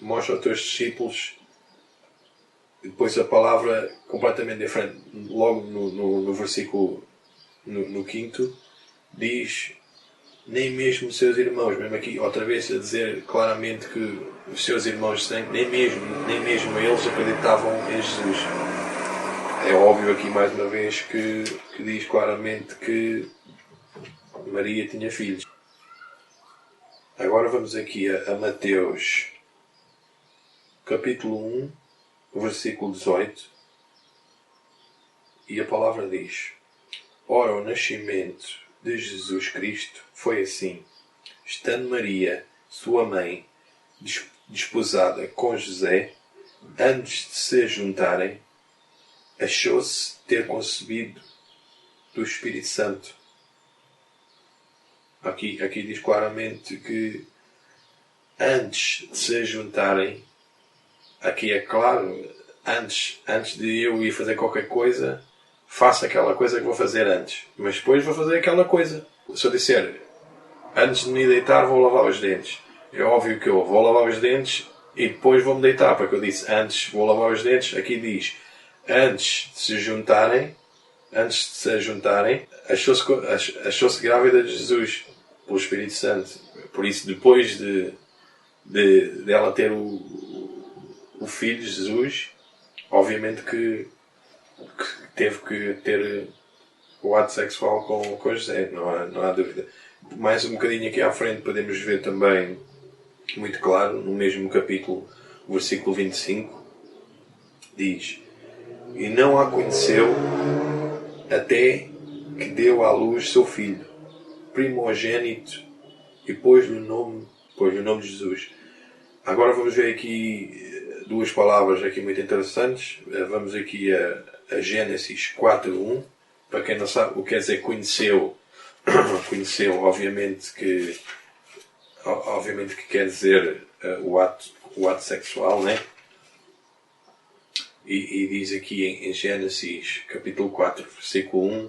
mostra aos teus discípulos. E depois a palavra completamente diferente, logo no versículo no 5 diz: nem mesmo seus irmãos. Mesmo aqui outra vez a dizer claramente que os seus irmãos de sangue, nem mesmo eles acreditavam em Jesus. É óbvio aqui mais uma vez que diz claramente que Maria tinha filhos. Agora vamos aqui a Mateus capítulo 1, versículo 18, e a palavra diz: ora, o nascimento de Jesus Cristo foi assim. Estando Maria, sua mãe, desposada com José, antes de se juntarem, achou-se ter concebido do Espírito Santo. Aqui diz claramente que antes de se juntarem, aqui é claro, antes de eu ir fazer qualquer coisa, faço aquela coisa que vou fazer antes. Mas depois vou fazer aquela coisa. Se eu disser, antes de me deitar vou lavar os dentes, é óbvio que eu vou lavar os dentes e depois vou-me deitar, porque eu disse antes vou lavar os dentes. Aqui diz, antes de se juntarem, achou-se grávida de Jesus pelo Espírito Santo. Por isso, depois de ela ter o o filho Jesus, obviamente que teve que ter o ato sexual com José, não há dúvida. Mais um bocadinho aqui à frente podemos ver também, muito claro, no mesmo capítulo, o versículo 25, diz: E não a conheceu até que deu à luz seu filho, primogênito, e pôs-lhe o nome de Jesus. Agora vamos ver aqui duas palavras aqui muito interessantes. Vamos aqui a Gênesis 4:1. Para quem não sabe o que quer dizer conheceu, obviamente que quer dizer o ato sexual, né? E diz aqui em Gênesis capítulo 4, versículo 1: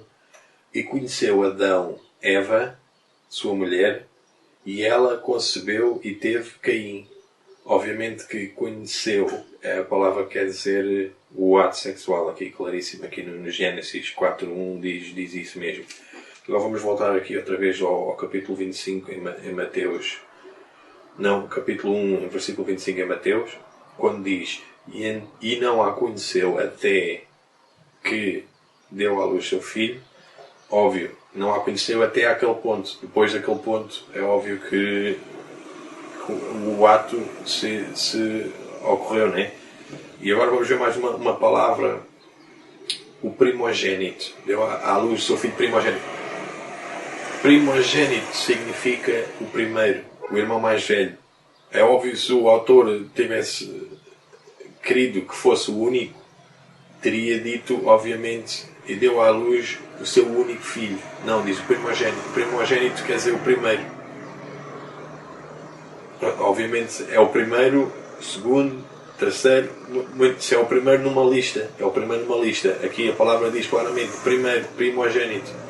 E conheceu Adão Eva, sua mulher, e ela concebeu e teve Caim. Obviamente que conheceu, a palavra quer dizer o ato sexual, aqui claríssimo, aqui no Gênesis 4:1 diz isso mesmo. Agora vamos voltar aqui outra vez ao capítulo 25 em Mateus. Não, capítulo 1, versículo 25 em Mateus, quando diz: E não a conheceu até que deu à luz seu filho. Óbvio, não a conheceu até aquele ponto. Depois daquele ponto, é óbvio que o ato se ocorreu, né? E agora vamos ver mais uma palavra: o primogênito. Deu à luz o seu filho primogênito. Primogênito significa o primeiro, o irmão mais velho. É óbvio, se o autor tivesse querido que fosse o único, teria dito, obviamente, e deu à luz o seu único filho. Não, diz o primogênito. O primogênito quer dizer o primeiro. Obviamente é o primeiro, segundo, terceiro, se é o primeiro numa lista. É o primeiro numa lista. Aqui a palavra diz claramente primeiro, primogênito.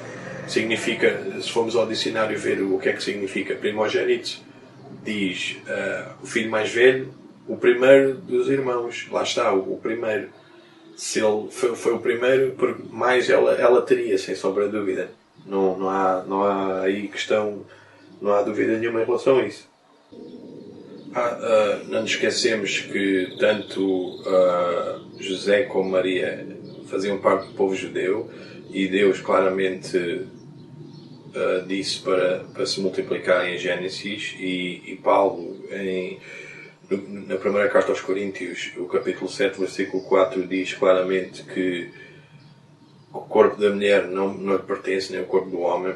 Significa, se formos ao dicionário ver o que é que significa primogênito, diz o filho mais velho, o primeiro dos irmãos. Lá está, o primeiro. Se ele foi o primeiro, mais ela teria, sem sombra de dúvida. Não há aí questão, não há dúvida nenhuma em relação a isso. Não nos esquecemos que tanto José como Maria faziam parte do povo judeu, e Deus claramente disse para se multiplicar em Gênesis, e Paulo na primeira carta aos Coríntios, o capítulo 7, versículo 4, diz claramente que o corpo da mulher não lhe pertence, nem o corpo do homem,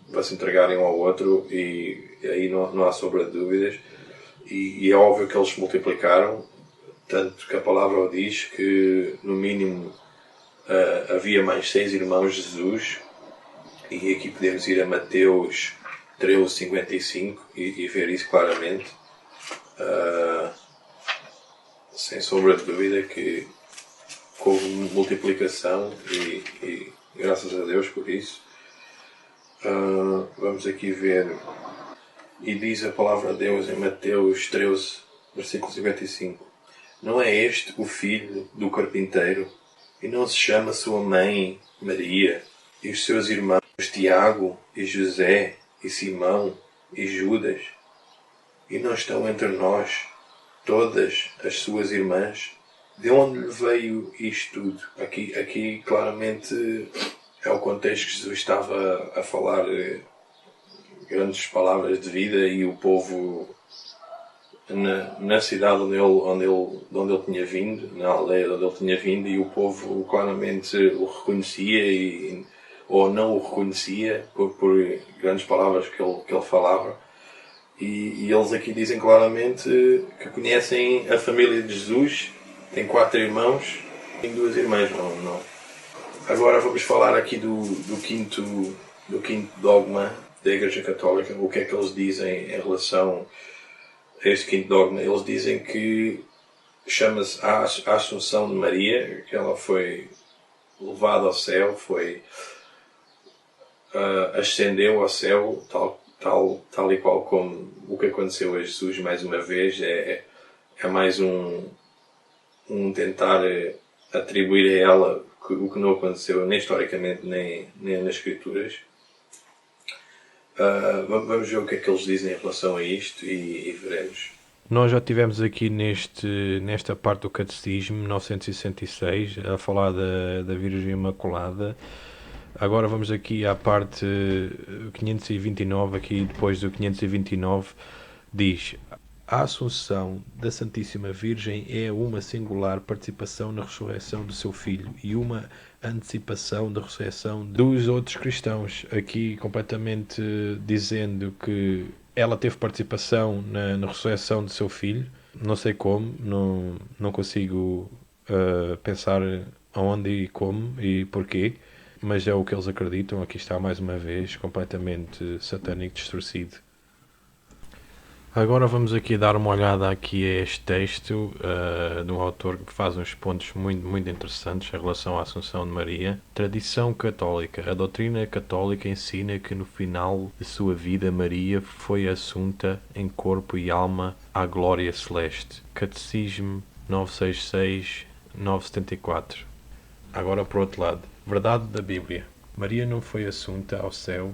para se entregarem um ao outro, e aí não há sombra de dúvidas. E é óbvio que eles se multiplicaram, tanto que a palavra o diz que no mínimo havia mais 6 irmãos de Jesus, e aqui podemos ir a Mateus 13:55 e ver isso claramente. Sem sombra de dúvida que houve multiplicação, e graças a Deus por isso. Vamos aqui ver, e diz a palavra de Deus em Mateus 13, versículo 55: Não é este o filho do carpinteiro? E não se chama sua mãe Maria, e os seus irmãos Tiago e José e Simão e Judas? E não estão entre nós todas as suas irmãs? De onde lhe veio isto tudo? Aqui claramente é o contexto que Jesus estava a falar grandes palavras de vida, e o povo na cidade onde ele tinha vindo, na aldeia onde ele tinha vindo, e o povo claramente o reconhecia ou não o reconhecia por grandes palavras que ele falava. E eles aqui dizem claramente que conhecem a família de Jesus. Tem 4 irmãos e 2 irmãs. Não. Agora vamos falar aqui do quinto dogma da Igreja Católica. O que é que eles dizem em relação a este quinto dogma? Eles dizem que chama-se a Assunção de Maria, que ela foi levada ao céu, ascendeu ao céu, tal e qual como o que aconteceu a Jesus. Mais uma vez, é mais um tentar atribuir a ela o que não aconteceu nem historicamente nem nas Escrituras. Vamos ver o que é que eles dizem em relação a isto, e veremos. Nós já tivemos aqui nesta parte do Catecismo, 1966, a falar da Virgem Imaculada. Agora vamos aqui à parte 529, aqui depois do 529, diz: a Assunção da Santíssima Virgem é uma singular participação na ressurreição do seu Filho e uma antecipação da ressurreição dos outros cristãos. Aqui completamente dizendo que ela teve participação na ressurreição do seu Filho. Não sei como, não consigo pensar aonde e como e porquê, mas é o que eles acreditam. Aqui está mais uma vez completamente satânico, distorcido. Agora vamos aqui dar uma olhada aqui a este texto de um autor que faz uns pontos muito, muito interessantes em relação à Assunção de Maria. Tradição católica. A doutrina católica ensina que no final de sua vida Maria foi assunta em corpo e alma à glória celeste. Catecismo 966-974. Agora por outro lado. Verdade da Bíblia. Maria não foi assunta ao céu.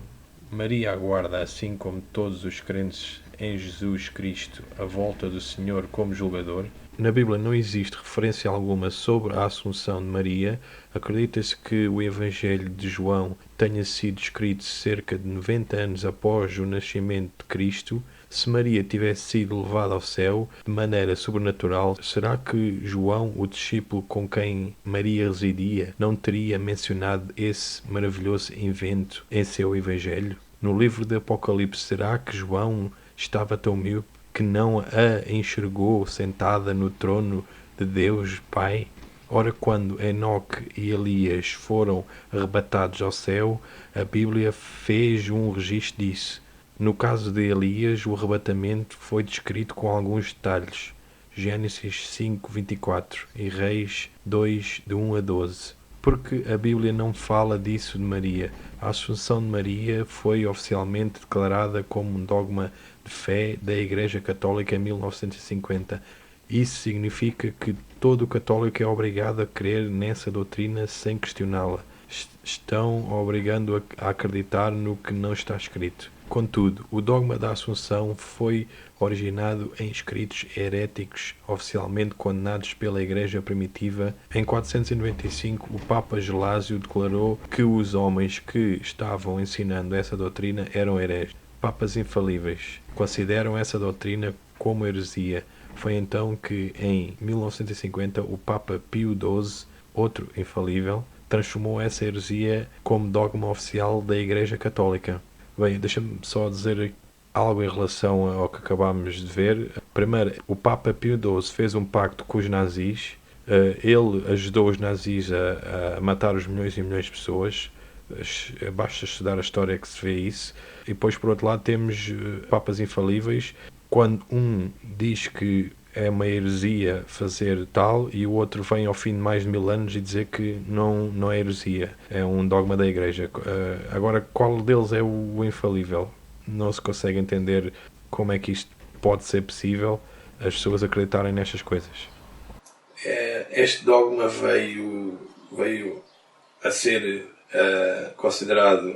Maria aguarda, assim como todos os crentes em Jesus Cristo, a volta do Senhor como julgador. Na Bíblia não existe referência alguma sobre a Assunção de Maria. Acredita-se que o Evangelho de João tenha sido escrito cerca de 90 anos após o nascimento de Cristo. Se Maria tivesse sido levada ao céu de maneira sobrenatural, será que João, o discípulo com quem Maria residia, não teria mencionado esse maravilhoso evento em seu Evangelho? No livro de Apocalipse, será que João estava tão míope que não a enxergou sentada no trono de Deus Pai? Ora, quando Enoque e Elias foram arrebatados ao céu, a Bíblia fez um registro disso. No caso de Elias, o arrebatamento foi descrito com alguns detalhes. Gênesis 5:24 e Reis 2, de 1 a 12. Porque a Bíblia não fala disso de Maria. A Assunção de Maria foi oficialmente declarada como um dogma de fé da Igreja Católica em 1950. Isso significa que todo católico é obrigado a crer nessa doutrina sem questioná-la. Estão obrigando a acreditar no que não está escrito. Contudo, o dogma da Assunção foi originado em escritos heréticos oficialmente condenados pela Igreja Primitiva. Em 495, o Papa Gelásio declarou que os homens que estavam ensinando essa doutrina eram hereges. Papas infalíveis consideram essa doutrina como heresia. Foi então que, em 1950, o Papa Pio XII, outro infalível, transformou essa heresia como dogma oficial da Igreja Católica. Bem, deixa-me só dizer algo em relação ao que acabámos de ver. Primeiro, o Papa Pio XII fez um pacto com os nazis. Ele ajudou os nazis a matar os milhões e milhões de pessoas. Basta estudar a história que se vê isso. E depois, por outro lado, temos papas infalíveis. Quando um diz que é uma heresia fazer tal e o outro vem ao fim de mais de 1000 anos e dizer que não é heresia, é um dogma da Igreja. Agora, qual deles é o infalível? Não se consegue entender como é que isto pode ser possível, as pessoas acreditarem nestas coisas. Este dogma veio a ser considerado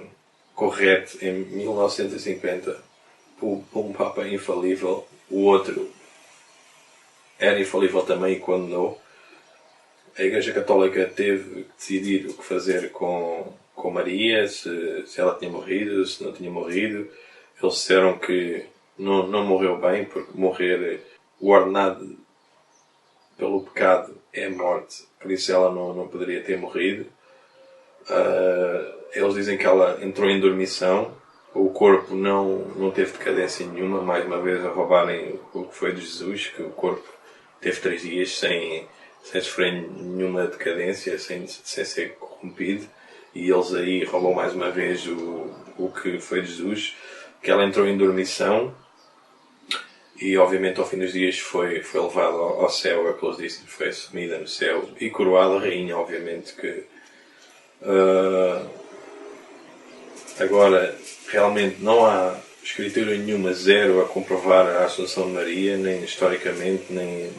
correto em 1950 por um Papa infalível. O outro era infalível também e condenou. A Igreja Católica teve que decidir o que fazer com Maria, se ela tinha morrido, se não tinha morrido. Eles disseram que não morreu bem, porque morrer, o ordenado pelo pecado é a morte, por isso ela não poderia ter morrido. Eles dizem que ela entrou em dormição, o corpo não teve decadência nenhuma, mais uma vez a roubarem o que foi de Jesus, que o corpo teve 3 dias sem sofrer nenhuma decadência, sem ser corrompido, e eles aí roubam mais uma vez o que foi de Jesus, que ela entrou em dormição e obviamente ao fim dos dias foi levada ao céu, é o que eles dizem, foi assumida no céu e coroada rainha, obviamente que agora realmente não há escritura nenhuma, zero, a comprovar a Assunção de Maria, nem historicamente, nem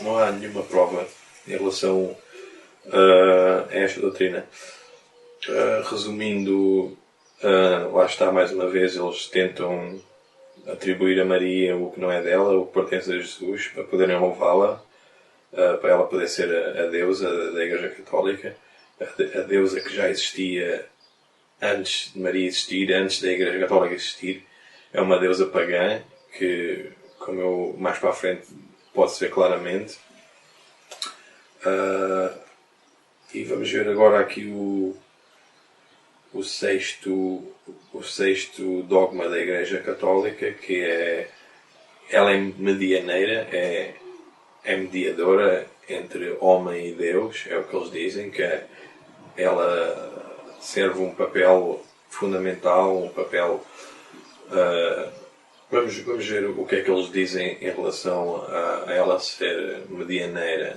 não há nenhuma prova em relação a esta doutrina. Resumindo, lá está mais uma vez, eles tentam atribuir a Maria o que não é dela, o que pertence a Jesus, para poderem louvá-la, para ela poder ser a deusa da Igreja Católica, a deusa que já existia antes de Maria existir, antes da Igreja Católica existir. É uma deusa pagã que, como eu mais para a frente posso ver claramente. E vamos ver agora aqui o sexto dogma da Igreja Católica, que é: ela é medianeira, é mediadora entre homem e Deus. É o que eles dizem, que ela serve um papel fundamental, um papel... Vamos ver o que é que eles dizem em relação a ela ser medianeira.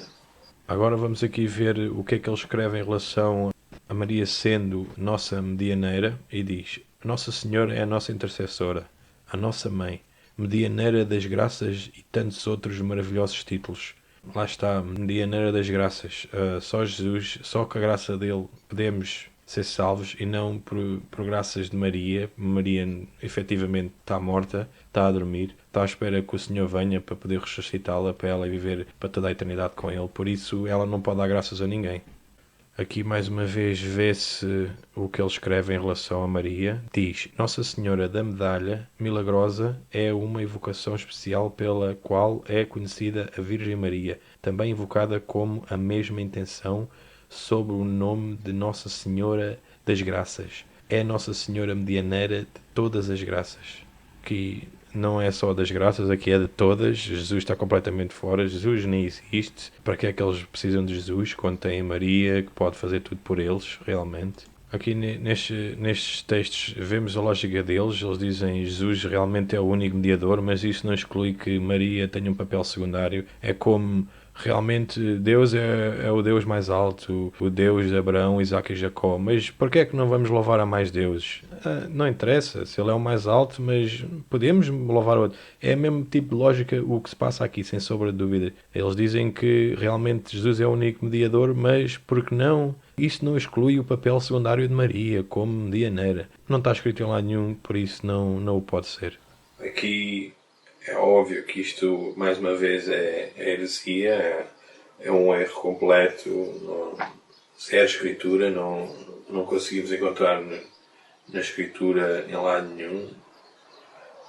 Agora vamos aqui ver o que é que ele escreve em relação a Maria sendo nossa medianeira, e diz: Nossa Senhora é a nossa intercessora, a nossa mãe, medianeira das graças e tantos outros maravilhosos títulos. Lá está, medianeira das graças. Só Jesus, só com a graça dele podemos ser salvos, e não por graças de Maria. Maria efetivamente está morta, está a dormir, está à espera que o Senhor venha para poder ressuscitá-la, para ela viver para toda a eternidade com ele. Por isso ela não pode dar graças a ninguém. Aqui mais uma vez vê-se o que ele escreve em relação a Maria. Diz: Nossa Senhora da Medalha Milagrosa é uma evocação especial pela qual é conhecida a Virgem Maria, também invocada como a mesma intenção sob o nome de Nossa Senhora das Graças. É Nossa Senhora medianeira de todas as graças. Que não é só das graças, aqui é de todas. Jesus está completamente fora, Jesus nem existe. Para que é que eles precisam de Jesus quando têm Maria, que pode fazer tudo por eles, realmente? Aqui nestes textos vemos a lógica deles. Eles dizem que Jesus realmente é o único mediador, mas isso não exclui que Maria tenha um papel secundário. É como realmente Deus é o Deus mais alto, o Deus de Abraão, Isaac e Jacó. Mas por que é que não vamos louvar a mais deuses? Não interessa se ele é o mais alto, mas podemos louvar outro. É o mesmo tipo de lógica o que se passa aqui, sem sombra de dúvida. Eles dizem que realmente Jesus é o único mediador, mas por que não? Isso não exclui o papel secundário de Maria como medianeira. Não está escrito em lado nenhum, por isso não o pode ser. Aqui é óbvio que isto, mais uma vez, é heresia, é um erro completo. Se é a Escritura, não conseguimos encontrar na Escritura em lado nenhum.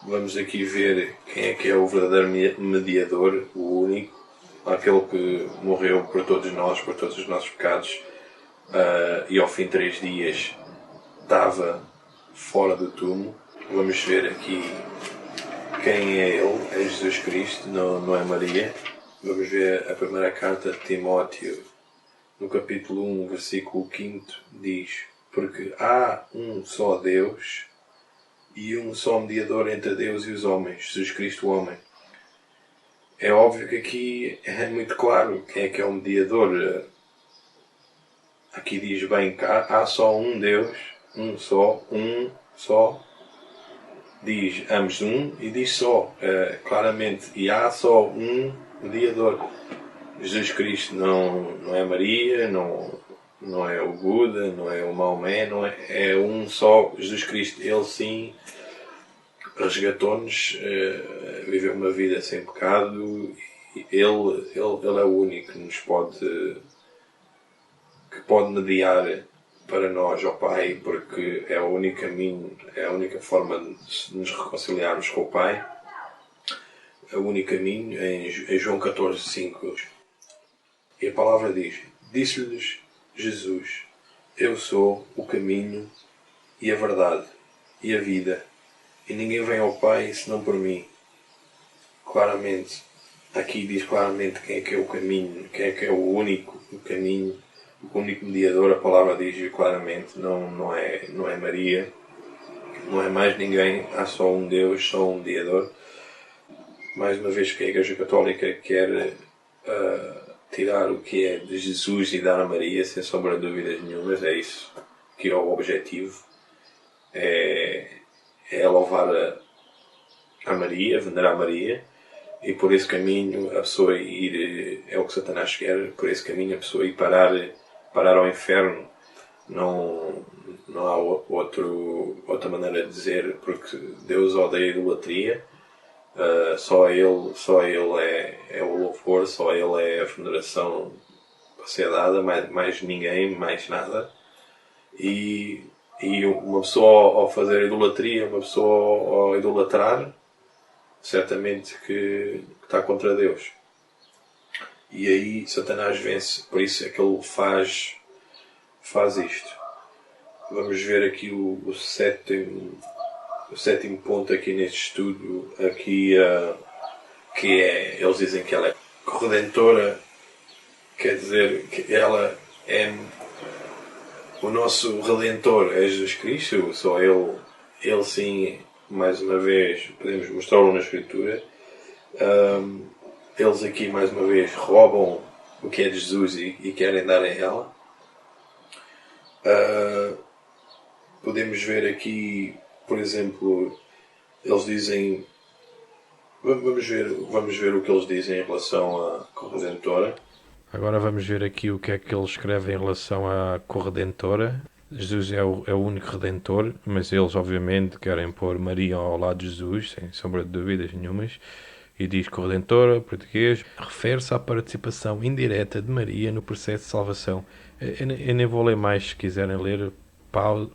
Vamos aqui ver quem é o verdadeiro mediador, o único, aquele que morreu por todos nós, por todos os nossos pecados, e ao fim de 3 dias estava fora do túmulo. Vamos ver aqui quem é ele. É Jesus Cristo, não é Maria. Vamos ver a primeira carta de Timóteo, no capítulo 1, versículo 5, diz: Porque há um só Deus e um só mediador entre Deus e os homens, Jesus Cristo o homem. É óbvio que aqui é muito claro quem é que é o mediador. Aqui diz bem que há só um Deus, um só. Diz ambos um e diz só, claramente. E há só um mediador. Jesus Cristo não é Maria, não é o Buda, não é o Maomé, é um só Jesus Cristo. Ele sim resgatou-nos, viveu uma vida sem pecado. Ele é o único que pode mediar para nós ao Pai, porque é o único caminho, é a única forma de nos reconciliarmos com o Pai. É o único caminho, em João 14:5. E a palavra diz: Disse-lhes Jesus: Eu sou o caminho e a verdade e a vida, e ninguém vem ao Pai senão por mim. Claramente, aqui diz claramente quem é que é o caminho, quem é que é o único caminho, o único mediador. A palavra diz claramente, não é Maria, não é mais ninguém. Há só um Deus, só um mediador. Mais uma vez que a Igreja Católica quer tirar o que é de Jesus e dar a Maria, sem sombra de dúvidas nenhumas. É isso que é o objetivo. É louvar a Maria, venerar a Maria, e por esse caminho a pessoa ir, é o que Satanás quer, por esse caminho a pessoa ir parar ao inferno, Não, não há outra maneira de dizer, porque Deus odeia a idolatria. Só Ele é o louvor, só Ele é a veneração para ser dada, mais ninguém, mais nada. E uma pessoa ao fazer idolatria, uma pessoa ao idolatrar, certamente que está contra Deus. E aí Satanás vence, por isso é que ele faz isto. Vamos ver aqui o sétimo ponto aqui neste estudo, aqui, que é, eles dizem que ela é corredentora, quer dizer que ela é o nosso Redentor, é Jesus Cristo, só ele sim, mais uma vez, podemos mostrá-lo na Escritura. Eles aqui, mais uma vez, roubam o que é de Jesus e querem dar a ela. Podemos ver aqui, por exemplo, eles dizem... Vamos ver o que eles dizem em relação à Corredentora. Agora vamos ver aqui o que é que ele escreve em relação à Corredentora. Jesus é o único Redentor, mas eles obviamente querem pôr Maria ao lado de Jesus, sem sombra de dúvidas nenhumas. E diz Corredentora, português, refere-se à participação indireta de Maria no processo de salvação. Eu nem vou ler mais, se quiserem ler,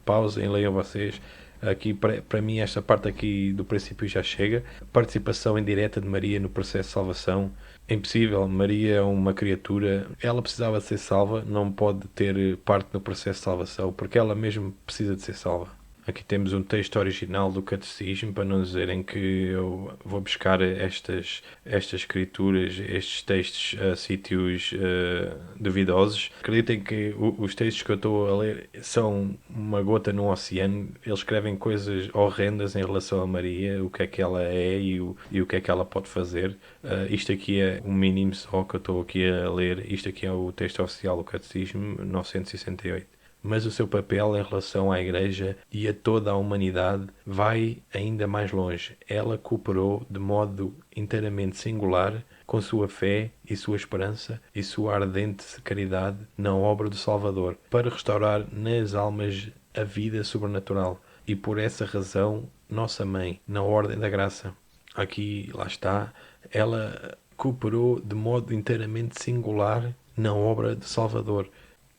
pausem, leiam vocês. Aqui, para mim, esta parte aqui do princípio já chega. Participação indireta de Maria no processo de salvação. É impossível. Maria é uma criatura. Ela precisava de ser salva. Não pode ter parte no processo de salvação, porque ela mesmo precisa de ser salva. Aqui temos um texto original do Catecismo, para não dizerem que eu vou buscar estas escrituras, estes textos a sítios duvidosos. Acreditem que os textos que eu estou a ler são uma gota no oceano. Eles escrevem coisas horrendas em relação a Maria, o que é que ela é e o que é que ela pode fazer. Isto aqui é um mínimo só que eu estou aqui a ler. Isto aqui é o texto oficial do Catecismo, 968. Mas o seu papel em relação à Igreja e a toda a humanidade vai ainda mais longe. Ela cooperou de modo inteiramente singular com sua fé e sua esperança e sua ardente caridade na obra do Salvador, para restaurar nas almas a vida sobrenatural. E por essa razão, nossa Mãe, na ordem da graça, aqui, lá está, ela cooperou de modo inteiramente singular na obra do Salvador.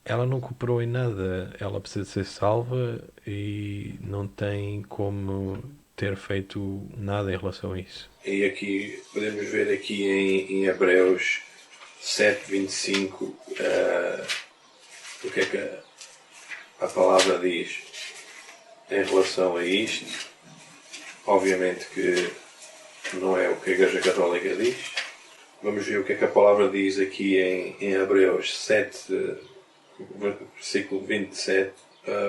Ela não cooperou em nada, ela precisa ser salva e não tem como ter feito nada em relação a isso. E aqui, podemos ver aqui em Hebreus 7:25 o que é que a palavra diz em relação a isto. Obviamente que não é o que a Igreja Católica diz. Vamos ver o que é que a palavra diz aqui em Hebreus 7, versículo 27,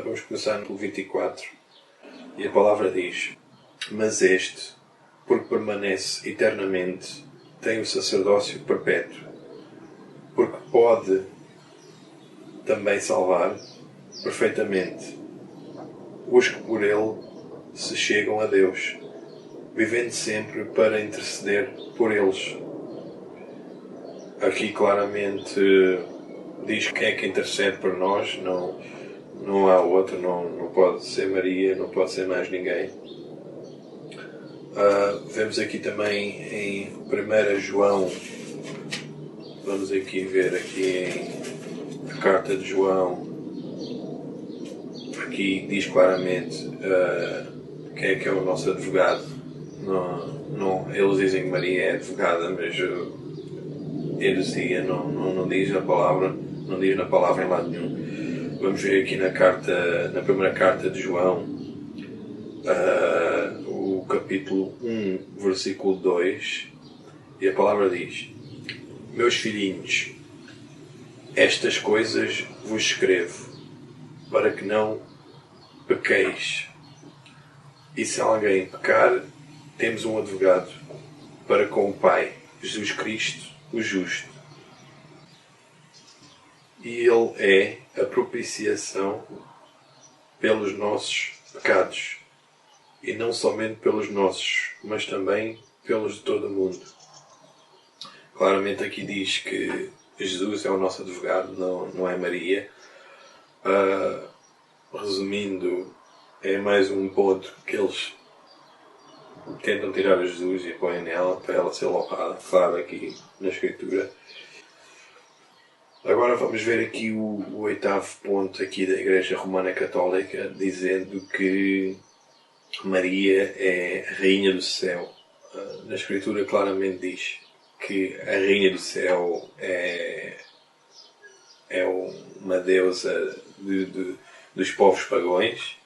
vamos começar no 24, e a palavra diz: mas este, porque permanece eternamente, tem o sacerdócio perpétuo, porque pode também salvar perfeitamente os que por ele se chegam a Deus, vivendo sempre para interceder por eles. Aqui claramente diz quem é que intercede por nós, não há outro, não pode ser Maria, não pode ser mais ninguém. Vemos aqui também em 1 João, vamos aqui ver aqui em a carta de João, aqui diz claramente quem é que é o nosso advogado. Eles dizem que Maria é advogada, mas heresia não diz a palavra. Não diz na palavra em lado nenhum. Vamos ver aqui na primeira carta de João, o capítulo 1, versículo 2, e a palavra diz: meus filhinhos, estas coisas vos escrevo, para que não pequeis. E se alguém pecar, temos um advogado para com o Pai, Jesus Cristo, o justo. E Ele é a propiciação pelos nossos pecados. E não somente pelos nossos, mas também pelos de todo o mundo. Claramente aqui diz que Jesus é o nosso advogado, não é Maria. resumindo, é mais um ponto que eles tentam tirar a Jesus e põem nela para ela ser louvada, claro, aqui na Escritura. Agora vamos ver aqui o oitavo ponto aqui da Igreja Romana Católica, dizendo que Maria é a Rainha do Céu. Na Escritura claramente diz que a Rainha do Céu é uma deusa dos povos pagãos,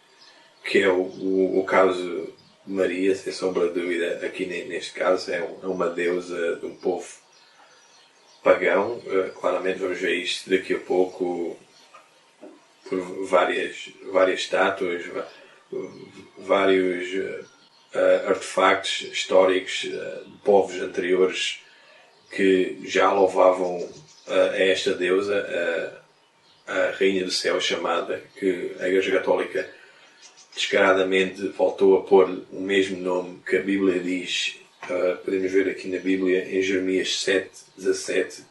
que é o caso de Maria, sem sombra de dúvida, aqui neste caso, é uma deusa de um povo pagão. Claramente vamos ver isto daqui a pouco por várias estátuas, vários artefactos históricos de povos anteriores que já louvavam a esta deusa, a Rainha do Céu chamada, que a Igreja Católica descaradamente voltou a pôr o mesmo nome que a Bíblia diz. Podemos ver aqui na Bíblia, em Jeremias 7:17,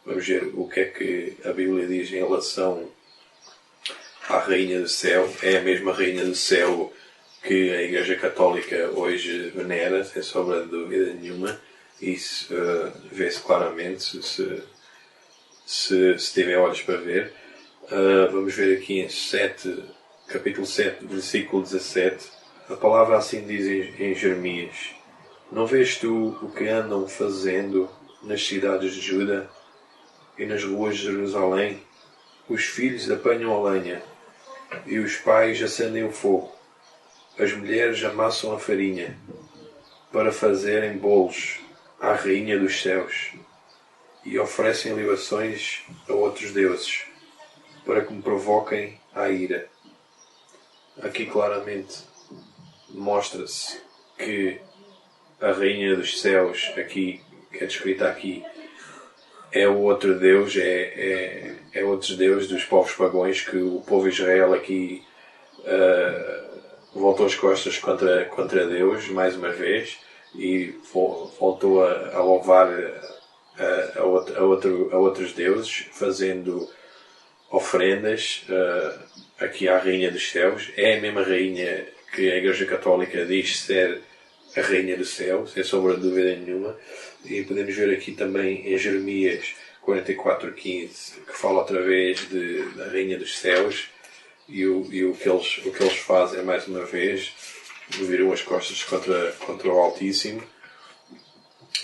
vamos ver o que é que a Bíblia diz em relação à Rainha do Céu. É a mesma Rainha do Céu que a Igreja Católica hoje venera, sem sombra de dúvida nenhuma. Isso vê-se claramente se tiver olhos para ver. Vamos ver aqui em capítulo 7, versículo 17. A palavra assim diz em Jeremias: Não vês tu o que andam fazendo nas cidades de Juda e nas ruas de Jerusalém? Os filhos apanham a lenha e os pais acendem o fogo. As mulheres amassam a farinha para fazerem bolos à Rainha dos Céus e oferecem libações a outros deuses para que me provoquem à ira. Aqui claramente mostra-se que a Rainha dos Céus, aqui, que é descrita aqui, é o outro Deus, é outros deuses dos povos pagãos, que o povo de Israel aqui voltou as costas contra Deus mais uma vez e voltou a louvar a outros deuses, fazendo ofrendas aqui à Rainha dos Céus. É a mesma Rainha que a Igreja Católica diz ser a Rainha do Céu, sem sombra de dúvida nenhuma. E podemos ver aqui também em Jeremias 44:15, que fala outra vez da Rainha dos Céus, e o que eles fazem mais uma vez, viram as costas contra o Altíssimo.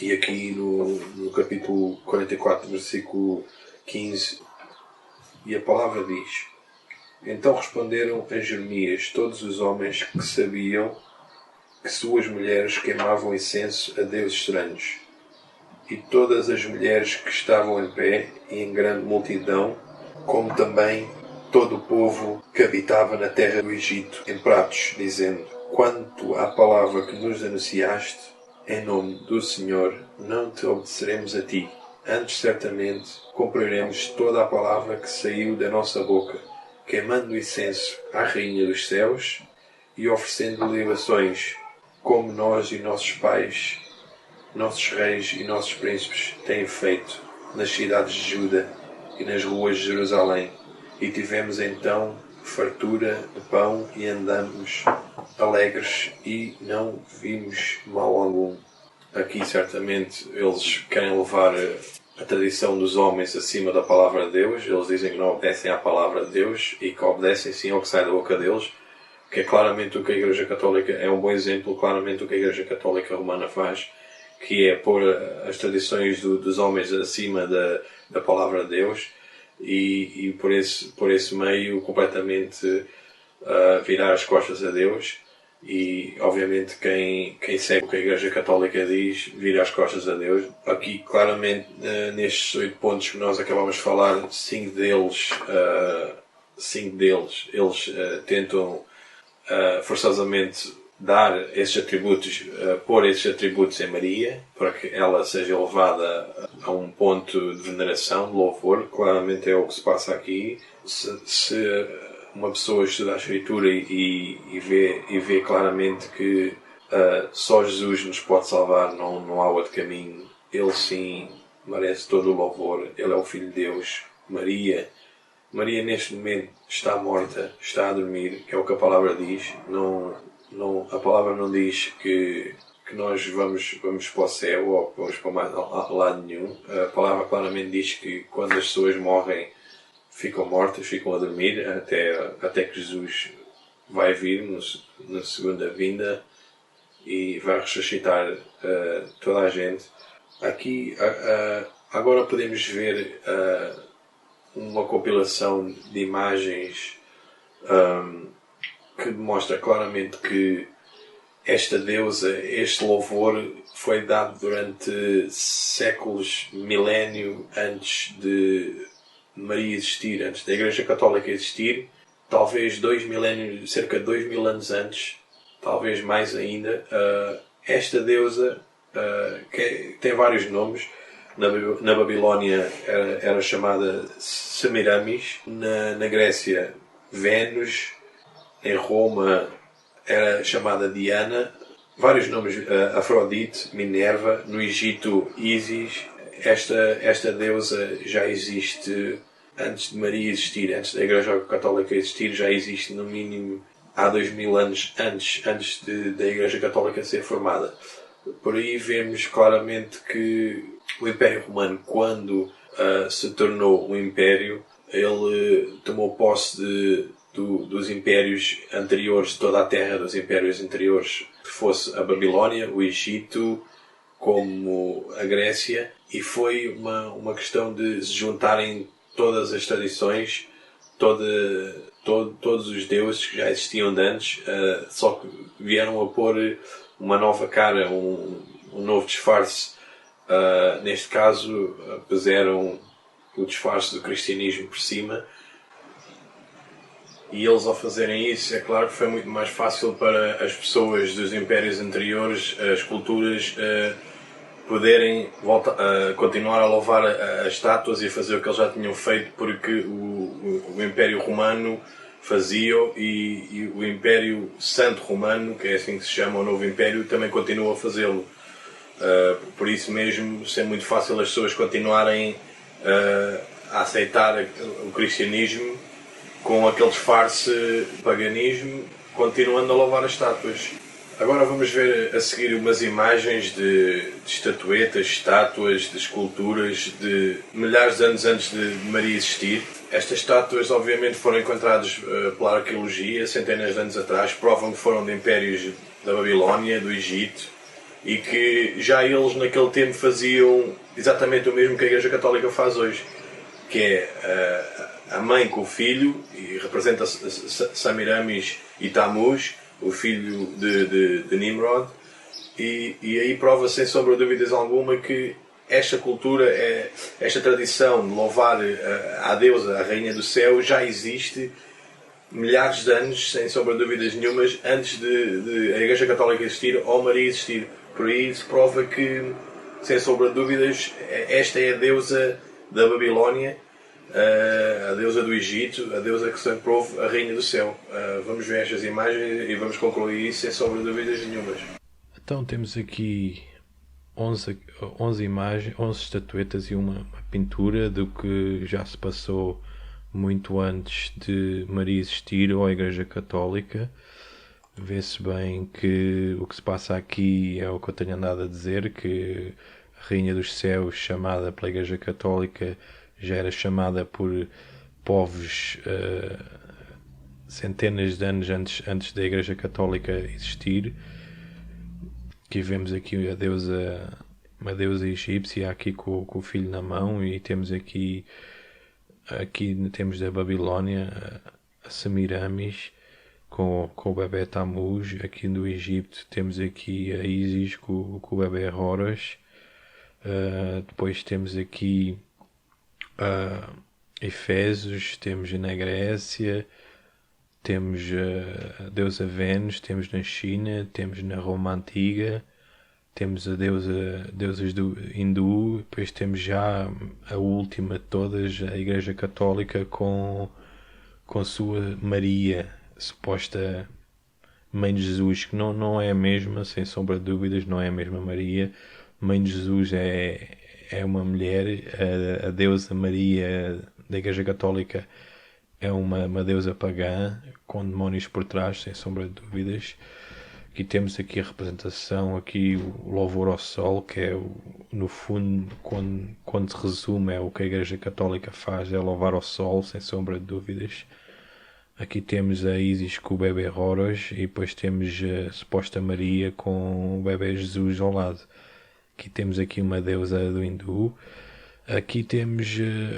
E aqui no capítulo 44, versículo 15, e a palavra diz: Então responderam a Jeremias todos os homens que sabiam que suas mulheres queimavam incenso a deuses estranhos, e todas as mulheres que estavam em pé e em grande multidão, como também todo o povo que habitava na terra do Egito, em pratos, dizendo: Quanto à palavra que nos anunciaste, em nome do Senhor, não te obedeceremos a ti. Antes, certamente, cumpriremos toda a palavra que saiu da nossa boca, queimando incenso à Rainha dos Céus e oferecendo libações, como nós e nossos pais, nossos reis e nossos príncipes têm feito nas cidades de Juda e nas ruas de Jerusalém. E tivemos então fartura de pão e andamos alegres e não vimos mal algum. Aqui certamente eles querem levar a tradição dos homens acima da palavra de Deus. Eles dizem que não obedecem à palavra de Deus e que obedecem sim ao que sai da boca deles, que é claramente o que a Igreja Católica, é um bom exemplo, claramente o que a Igreja Católica Romana faz, que é pôr as tradições dos homens acima da palavra de Deus e por esse meio completamente virar as costas a Deus. E obviamente quem segue o que a Igreja Católica diz vira as costas a Deus. Aqui claramente nestes 8 pontos que nós acabamos de falar, 5 deles eles tentam forçosamente dar esses atributos, pôr esses atributos em Maria, para que ela seja levada a um ponto de veneração, de louvor. Claramente é o que se passa aqui. Se uma pessoa estuda a Escritura e vê claramente que só Jesus nos pode salvar, não há outro caminho, ele sim merece todo o louvor. Ele é o Filho de Deus. Maria Maria neste momento está morta, está a dormir, que é o que a palavra diz. A palavra não diz que nós vamos para o céu ou que vamos para mais lado nenhum. A palavra claramente diz que quando as pessoas morrem, ficam mortas, ficam a dormir, até que Jesus vai vir na segunda vinda e vai ressuscitar toda a gente. Aqui, agora podemos ver uma compilação de imagens que demonstra claramente que esta deusa, este louvor, foi dado durante séculos, milénio antes de Maria existir, antes da Igreja Católica existir, talvez 2 milénios, cerca de 2.000 anos antes, talvez mais ainda. Esta deusa, que tem vários nomes, na Babilónia era chamada Semiramis, na Grécia Vênus, em Roma era chamada Diana, vários nomes, Afrodite, Minerva, no Egito Ísis. Esta deusa já existe antes de Maria existir, antes da Igreja Católica existir, já existe no mínimo há 2.000 anos antes da Igreja Católica ser formada. Por aí vemos claramente que o Império Romano, quando se tornou um império, ele tomou posse dos impérios anteriores, de toda a terra dos impérios anteriores, que fosse a Babilónia, o Egito, como a Grécia, e foi uma questão de se juntarem todas as tradições, todos os deuses que já existiam de antes, só que vieram a pôr uma nova cara, um novo disfarce. Neste caso, puseram o disfarce do cristianismo por cima. E eles, ao fazerem isso, é claro que foi muito mais fácil para as pessoas dos impérios anteriores, as culturas, poderem continuar a louvar as estátuas e fazer o que eles já tinham feito, porque o Império Romano fazia e o Império Santo Romano, que é assim que se chama o novo Império, também continua a fazê-lo. Por isso mesmo, é muito fácil as pessoas continuarem a aceitar o cristianismo com aquele disfarce de paganismo, continuando a louvar as estátuas. Agora vamos ver a seguir umas imagens de estatuetas, estátuas, de esculturas de milhares de anos antes de Maria existir. Estas estátuas obviamente foram encontradas pela arqueologia centenas de anos atrás, provam que foram de impérios da Babilónia, do Egito, e que já eles naquele tempo faziam exatamente o mesmo que a Igreja Católica faz hoje, que é a mãe com o filho, e representa Semiramis e Tammuz, o filho de Nimrod, e aí prova sem sombra de dúvidas alguma que esta cultura, esta tradição de louvar a deusa, a rainha do céu, já existe milhares de anos, sem sombra de dúvidas nenhumas, antes de a Igreja Católica existir ou Maria existir. Por aí se prova que, sem sombra de dúvidas, esta é a deusa da Babilónia, a deusa do Egito, a deusa que sempre houve, a rainha do céu. Vamos ver estas imagens e vamos concluir isso sem sombra de dúvidas nenhumas. Então temos aqui 11 imagens, 11 estatuetas e uma pintura do que já se passou muito antes de Maria existir ou a Igreja Católica. Vê-se bem que o que se passa aqui é o que eu tenho andado a dizer, que a Rainha dos Céus, chamada pela Igreja Católica, já era chamada por povos centenas de anos antes da Igreja Católica existir. Aqui vemos aqui uma deusa egípcia aqui com o filho na mão, e temos aqui temos da Babilónia a Semiramis com o bebê Tammuz. Aqui do Egito temos aqui a Ísis com o bebê Horus. Depois temos aqui Efésios, temos na Grécia, temos a deusa Vênus, temos na China, temos na Roma Antiga, temos a deusas do hindu, depois temos já a última de todas, a Igreja Católica com sua Maria, suposta Mãe de Jesus, que não é a mesma, sem sombra de dúvidas, não é a mesma Maria. Mãe de Jesus é uma mulher, a deusa Maria da Igreja Católica é uma deusa pagã com demónios por trás, sem sombra de dúvidas. Aqui temos aqui a representação, aqui o louvor ao sol, que é no fundo, quando se resume, é o que a Igreja Católica faz, é louvar ao sol, sem sombra de dúvidas. Aqui temos a Isis com o bebê Horus e depois temos a suposta Maria com o bebê Jesus ao lado. Aqui temos aqui uma deusa do hindu. Aqui temos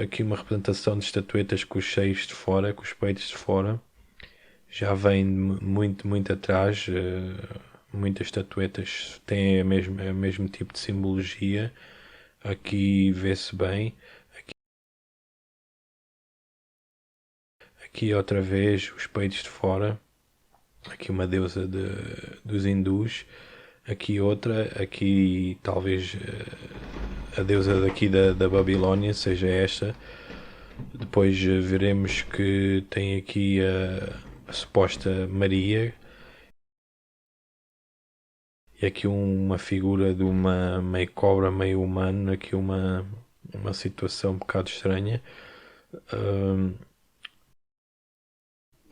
aqui uma representação de estatuetas com os seios de fora, com os peitos de fora. Já vem muito, muito atrás. Muitas estatuetas têm o mesmo tipo de simbologia. Aqui vê-se bem. Aqui outra vez os peitos de fora. Aqui uma deusa dos hindus. Aqui outra. Aqui talvez a deusa daqui da Babilónia seja esta. Depois veremos que tem aqui a suposta Maria. E aqui uma figura de uma meio cobra, meio humano. Aqui uma situação um bocado estranha.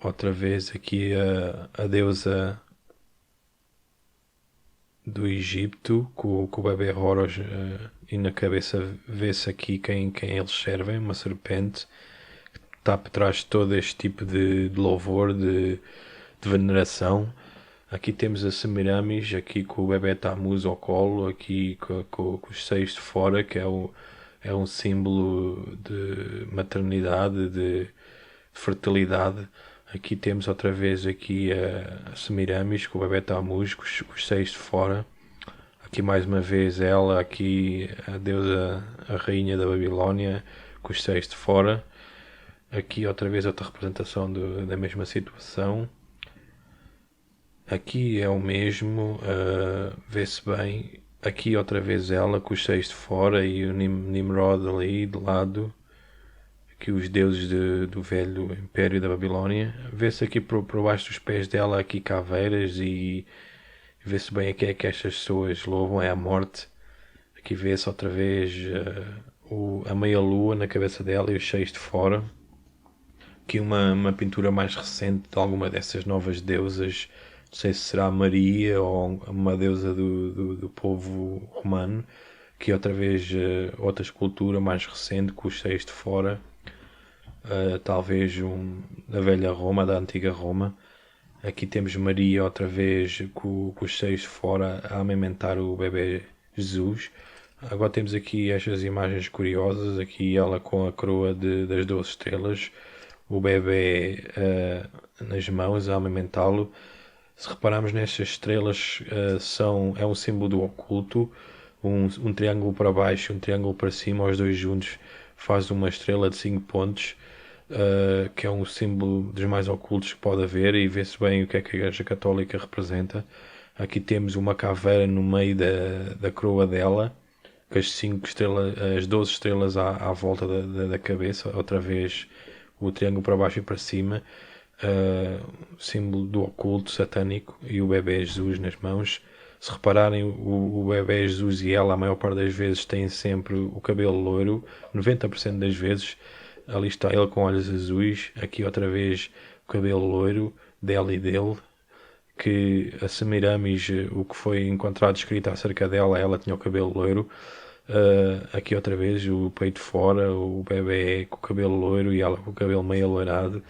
Outra vez aqui a deusa do Egito, com o bebê Horus, e na cabeça vê-se aqui quem eles servem, uma serpente, que está por trás de todo este tipo de louvor, de veneração. Aqui temos a Semiramis, aqui com o bebê Tammuz ao colo, aqui com os seios de fora, que é um símbolo de maternidade, de fertilidade. Aqui temos outra vez aqui a Semiramis com o bebê Tammuz, com os seios de fora. Aqui mais uma vez ela, aqui a deusa, a rainha da Babilónia, com os seios de fora. Aqui outra vez outra representação da mesma situação. Aqui é o mesmo, vê-se bem. Aqui outra vez ela com os seios de fora e o Nimrod ali de lado. Aqui os deuses do velho Império da Babilónia. Vê-se aqui por baixo dos pés dela aqui caveiras e vê-se bem aqui é que estas pessoas louvam, é a morte. Aqui vê-se outra vez a meia-lua na cabeça dela e os seios de fora. Aqui uma pintura mais recente de alguma dessas novas deusas. Não sei se será Maria ou uma deusa do povo romano. Aqui outra vez outra escultura mais recente com os seios de fora. Talvez da velha Roma, da antiga Roma. Aqui temos Maria outra vez com os seios de fora a amamentar o bebê Jesus. Agora temos aqui estas imagens curiosas. Aqui ela com a coroa das 12 estrelas. O bebê nas mãos a amamentá-lo. Se repararmos nestas estrelas, é um símbolo do oculto. Um triângulo para baixo e um triângulo para cima, os dois juntos faz uma estrela de 5 pontos, que é um símbolo dos mais ocultos que pode haver, e vê-se bem o que é que a Igreja Católica representa. Aqui temos uma caveira no meio da coroa dela, com as 12 estrelas à volta da cabeça, outra vez o triângulo para baixo e para cima, símbolo do oculto satânico, e o bebê Jesus nas mãos. Se repararem, o bebê Jesus e ela, a maior parte das vezes, têm sempre o cabelo loiro, 90% das vezes. Ali está ele com olhos azuis, aqui outra vez o cabelo loiro dela e dele, que a Semiramis, o que foi encontrado escrito acerca dela, ela tinha o cabelo loiro. Aqui outra vez o peito fora, o bebê com o cabelo loiro e ela com o cabelo meio alourado.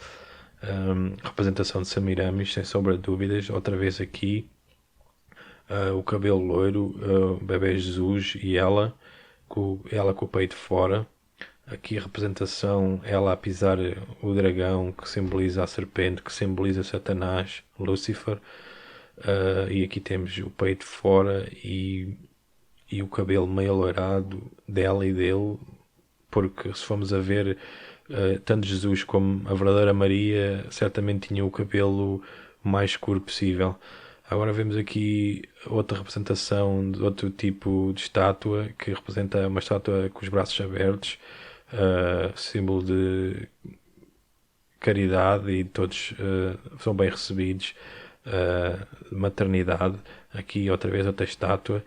Representação de Semiramis, sem sombra de dúvidas. Outra vez aqui o cabelo loiro, o bebê Jesus e ela com o peito fora. Aqui a representação, ela a pisar o dragão, que simboliza a serpente, que simboliza Satanás, Lúcifer. E aqui temos o peito fora e o cabelo meio alourado dela e dele, porque se formos a ver, tanto Jesus como a verdadeira Maria certamente tinham o cabelo o mais escuro possível. Agora vemos aqui outra representação de outro tipo de estátua, que representa uma estátua com os braços abertos, símbolo de caridade, e todos são bem recebidos, maternidade. Aqui outra vez outra estátua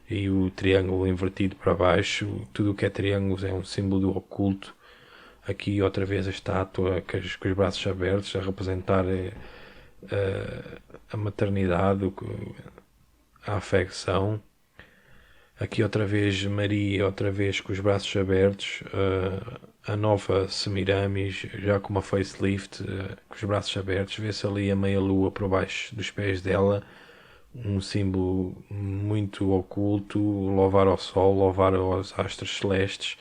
e o triângulo invertido para baixo. Tudo o que é triângulos é um símbolo do oculto. Aqui outra vez a estátua com os braços abertos a representar a maternidade, a afecção. Aqui outra vez Maria, outra vez com os braços abertos, a nova Semiramis, já com uma facelift, com os braços abertos. Vê-se ali a meia-lua por baixo dos pés dela, um símbolo muito oculto, louvar ao sol, louvar aos astros celestes.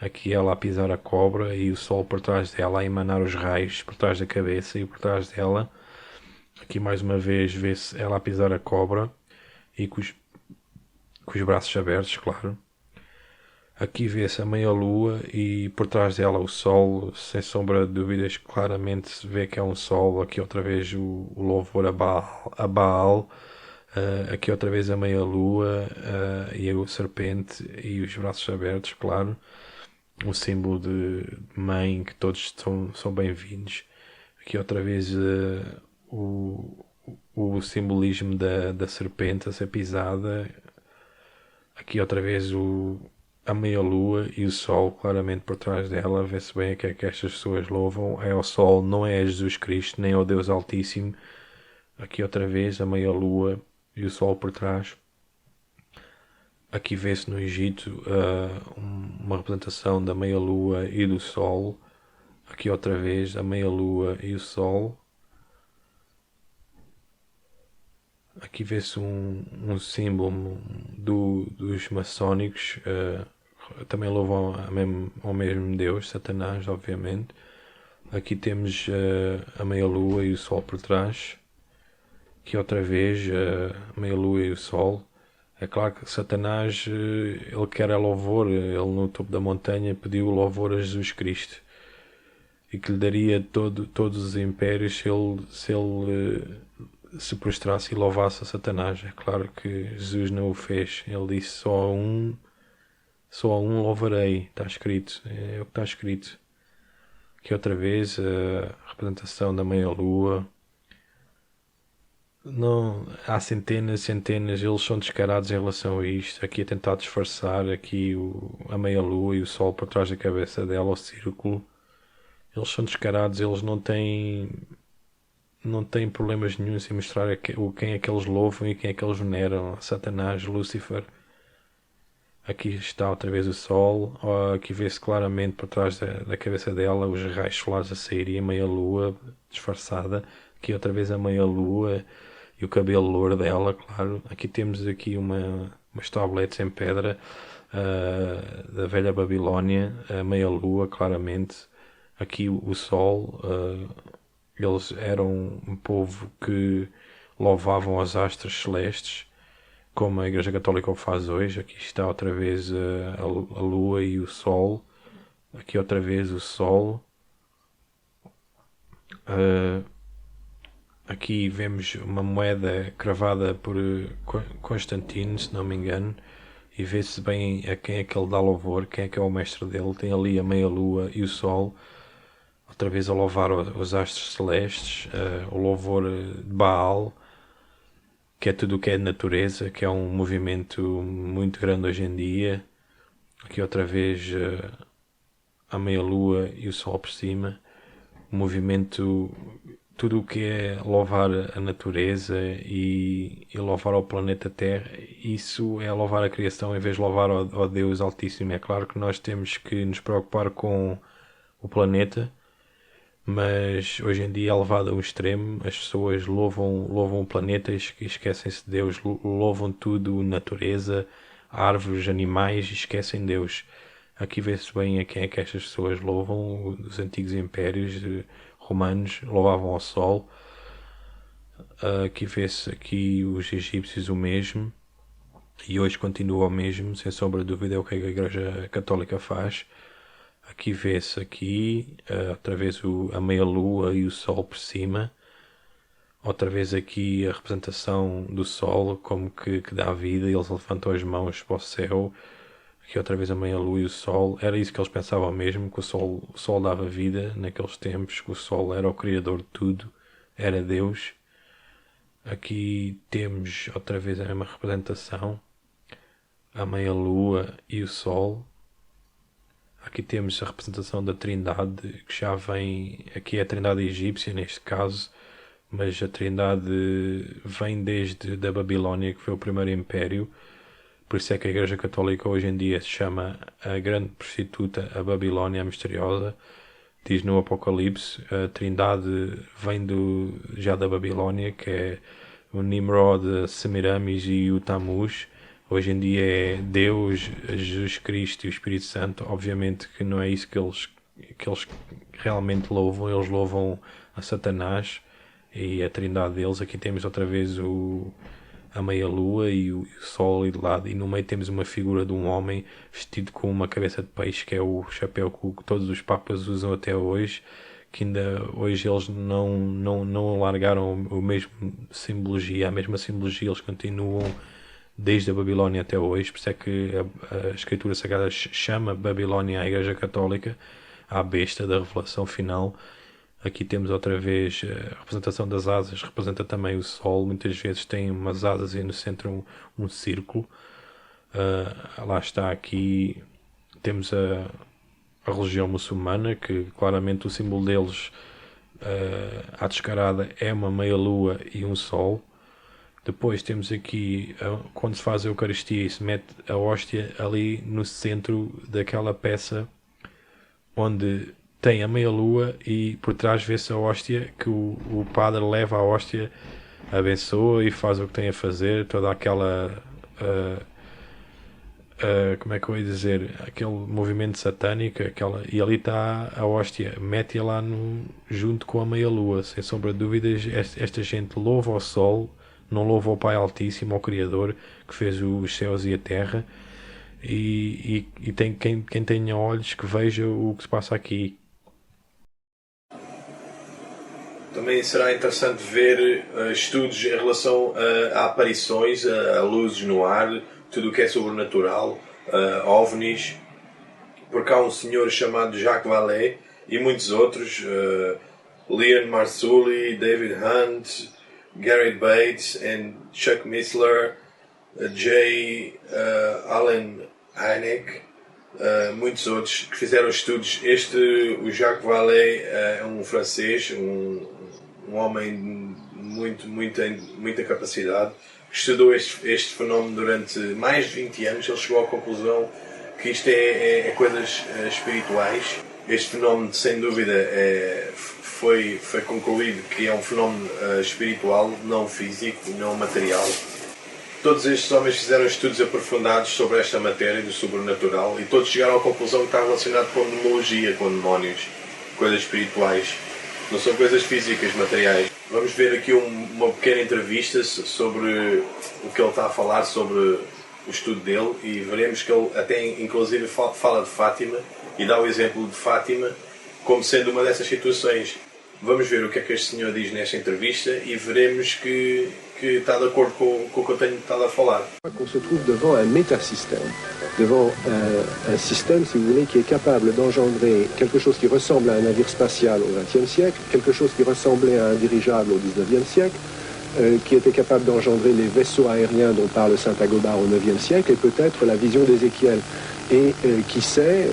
Aqui ela a pisar a cobra e o sol por trás dela a emanar os raios por trás da cabeça e por trás dela. Aqui mais uma vez vê-se ela a pisar a cobra e com os braços abertos, claro. Aqui vê-se a meia-lua e por trás dela o sol, sem sombra de dúvidas, claramente se vê que é um sol. Aqui outra vez o louvor a Baal. Aqui outra vez a meia-lua e o serpente e os braços abertos, claro. O símbolo de mãe, que todos são bem-vindos. Aqui outra vez o simbolismo da serpente a ser pisada. Aqui outra vez a meia-lua e o sol claramente por trás dela. Vê-se bem o que é que estas pessoas louvam. É ao sol, não é a Jesus Cristo, nem ao Deus Altíssimo. Aqui outra vez a meia-lua e o sol por trás. Aqui vê-se no Egito uma representação da meia-lua e do sol. Aqui outra vez a meia-lua e o sol. Aqui vê-se um símbolo dos maçónicos. Também louvam ao mesmo Deus, Satanás, obviamente. Aqui temos a meia-lua e o sol por trás. Aqui outra vez a meia-lua e o sol. É claro que Satanás, ele quer louvor. Ele no topo da montanha pediu louvor a Jesus Cristo. E que lhe daria todos os impérios se ele se prostrasse e louvasse a Satanás. É claro que Jesus não o fez. Ele disse só a um louvarei. Está escrito. É o que está escrito. Aqui outra vez a representação da meia-lua. Não, há centenas, eles são descarados em relação a isto. Aqui a tentar disfarçar aqui a meia-lua e o sol por trás da cabeça dela, o círculo. Eles são descarados, eles não têm problemas nenhums em mostrar quem é que eles louvam e quem é que eles veneram. Satanás, Lúcifer. Aqui está outra vez o sol. Aqui vê-se claramente por trás da cabeça dela os raios solares a sair e a meia-lua disfarçada. Aqui outra vez a meia-lua e o cabelo louro dela, claro. Aqui temos umas tabletes em pedra da velha Babilónia, a meia-lua, claramente. Aqui o sol. Eles eram um povo que louvavam os astros celestes, como a Igreja Católica o faz hoje. Aqui está outra vez a lua e o sol. Aqui outra vez o sol. Aqui vemos uma moeda cravada por Constantino, se não me engano, e vê-se bem a quem é que ele dá louvor, quem é que é o mestre dele. Tem ali a meia-lua e o sol, outra vez a louvar os astros celestes, o louvor de Baal, que é tudo o que é natureza, que é um movimento muito grande hoje em dia. Aqui outra vez a meia-lua e o sol por cima, o movimento, tudo o que é louvar a natureza e louvar ao planeta Terra. Isso é louvar a criação em vez de louvar ao Deus Altíssimo. É claro que nós temos que nos preocupar com o planeta, mas hoje em dia é levado a um extremo. As pessoas louvam o planeta e esquecem-se de Deus. Louvam tudo, natureza, árvores, animais, e esquecem Deus. Aqui vê-se bem a quem é que estas pessoas louvam. Os antigos impérios romanos louvavam ao sol. Aqui vê-se os egípcios o mesmo, e hoje continua o mesmo, sem sombra de dúvida. É o que a Igreja Católica faz. Aqui vê-se outra vez a meia-lua e o sol por cima. Outra vez aqui a representação do sol, como que dá vida, e eles levantam as mãos para o céu. Aqui outra vez a meia-lua e o sol. Era isso que eles pensavam mesmo, que o sol dava vida naqueles tempos, que o sol era o criador de tudo, era Deus. Aqui temos outra vez a mesma representação, a meia-lua e o sol. Aqui temos a representação da Trindade, que já vem, aqui é a Trindade egípcia neste caso, mas a Trindade vem desde da Babilónia, que foi o primeiro império. Por isso é que a Igreja Católica hoje em dia se chama a Grande Prostituta, a Babilónia Misteriosa. Diz no Apocalipse, a Trindade vem já da Babilónia, que é o Nimrod, Semiramis e o Tammuz. Hoje em dia é Deus, Jesus Cristo e o Espírito Santo. Obviamente que não é isso que eles realmente louvam. Eles louvam a Satanás e a Trindade deles. Aqui temos outra vez a meia-lua e o sol ali de lado, e no meio temos uma figura de um homem vestido com uma cabeça de peixe, que é o chapéu que todos os papas usam até hoje, que ainda hoje eles não largaram o mesmo simbologia, a mesma simbologia, eles continuam desde a Babilónia até hoje. Por isso é que a Escritura Sagrada chama Babilónia a Igreja Católica, à besta da revelação final. Aqui temos outra vez a representação das asas, representa também o Sol. Muitas vezes tem umas asas e no centro um círculo. Lá está, aqui temos a religião muçulmana, que claramente o símbolo deles, à descarada, é uma meia-lua e um Sol. Depois temos aqui, quando se faz a Eucaristia, se mete a hóstia ali no centro daquela peça, onde tem a meia-lua, e por trás vê-se a hóstia, que o padre leva a hóstia, abençoa e faz o que tem a fazer, toda aquela... como é que eu ia dizer? Aquele movimento satânico, e ali está a hóstia, mete-a lá junto com a meia-lua. Sem sombra de dúvidas, esta gente louva ao Sol, não louva ao Pai Altíssimo, ao Criador, que fez os céus e a terra, e tem quem tenha olhos que veja o que se passa aqui. Também será interessante ver estudos em relação a aparições, a luzes no ar, tudo o que é sobrenatural, OVNIs, porque há um senhor chamado Jacques Vallée e muitos outros, Leon Marzulli, David Hunt, Gary Bates e Chuck Missler, J. Allen Hynek, muitos outros que fizeram estudos. O Jacques Vallée é um francês, um homem de muita capacidade, que estudou este fenómeno durante mais de 20 anos. Ele chegou à conclusão que isto é coisas espirituais. Este fenómeno, sem dúvida, foi concluído que é um fenómeno espiritual, não físico, não material. Todos estes homens fizeram estudos aprofundados sobre esta matéria do sobrenatural, e todos chegaram à conclusão que está relacionado com a demologia, com demónios, coisas espirituais. Não são coisas físicas, materiais. Vamos ver aqui uma pequena entrevista sobre o que ele está a falar, sobre o estudo dele, e veremos que ele até inclusive fala de Fátima e dá o exemplo de Fátima como sendo uma dessas situações. Vamos ver o que é que este senhor diz nesta entrevista e veremos que está de acordo com o que eu tenho estado a falar. On se trouve devant un métasystème, devant un système, si vous voulez, qui est capable d'engendrer quelque chose qui ressemble à un navire spatial au XXe siècle, quelque chose qui ressemblait à un dirigeable au XIXe siècle, qui était capable d'engendrer les vaisseaux aériens dont parle Saint Agobard au IXe siècle, et peut-être la vision d'Ézéchiel. Et qui sait,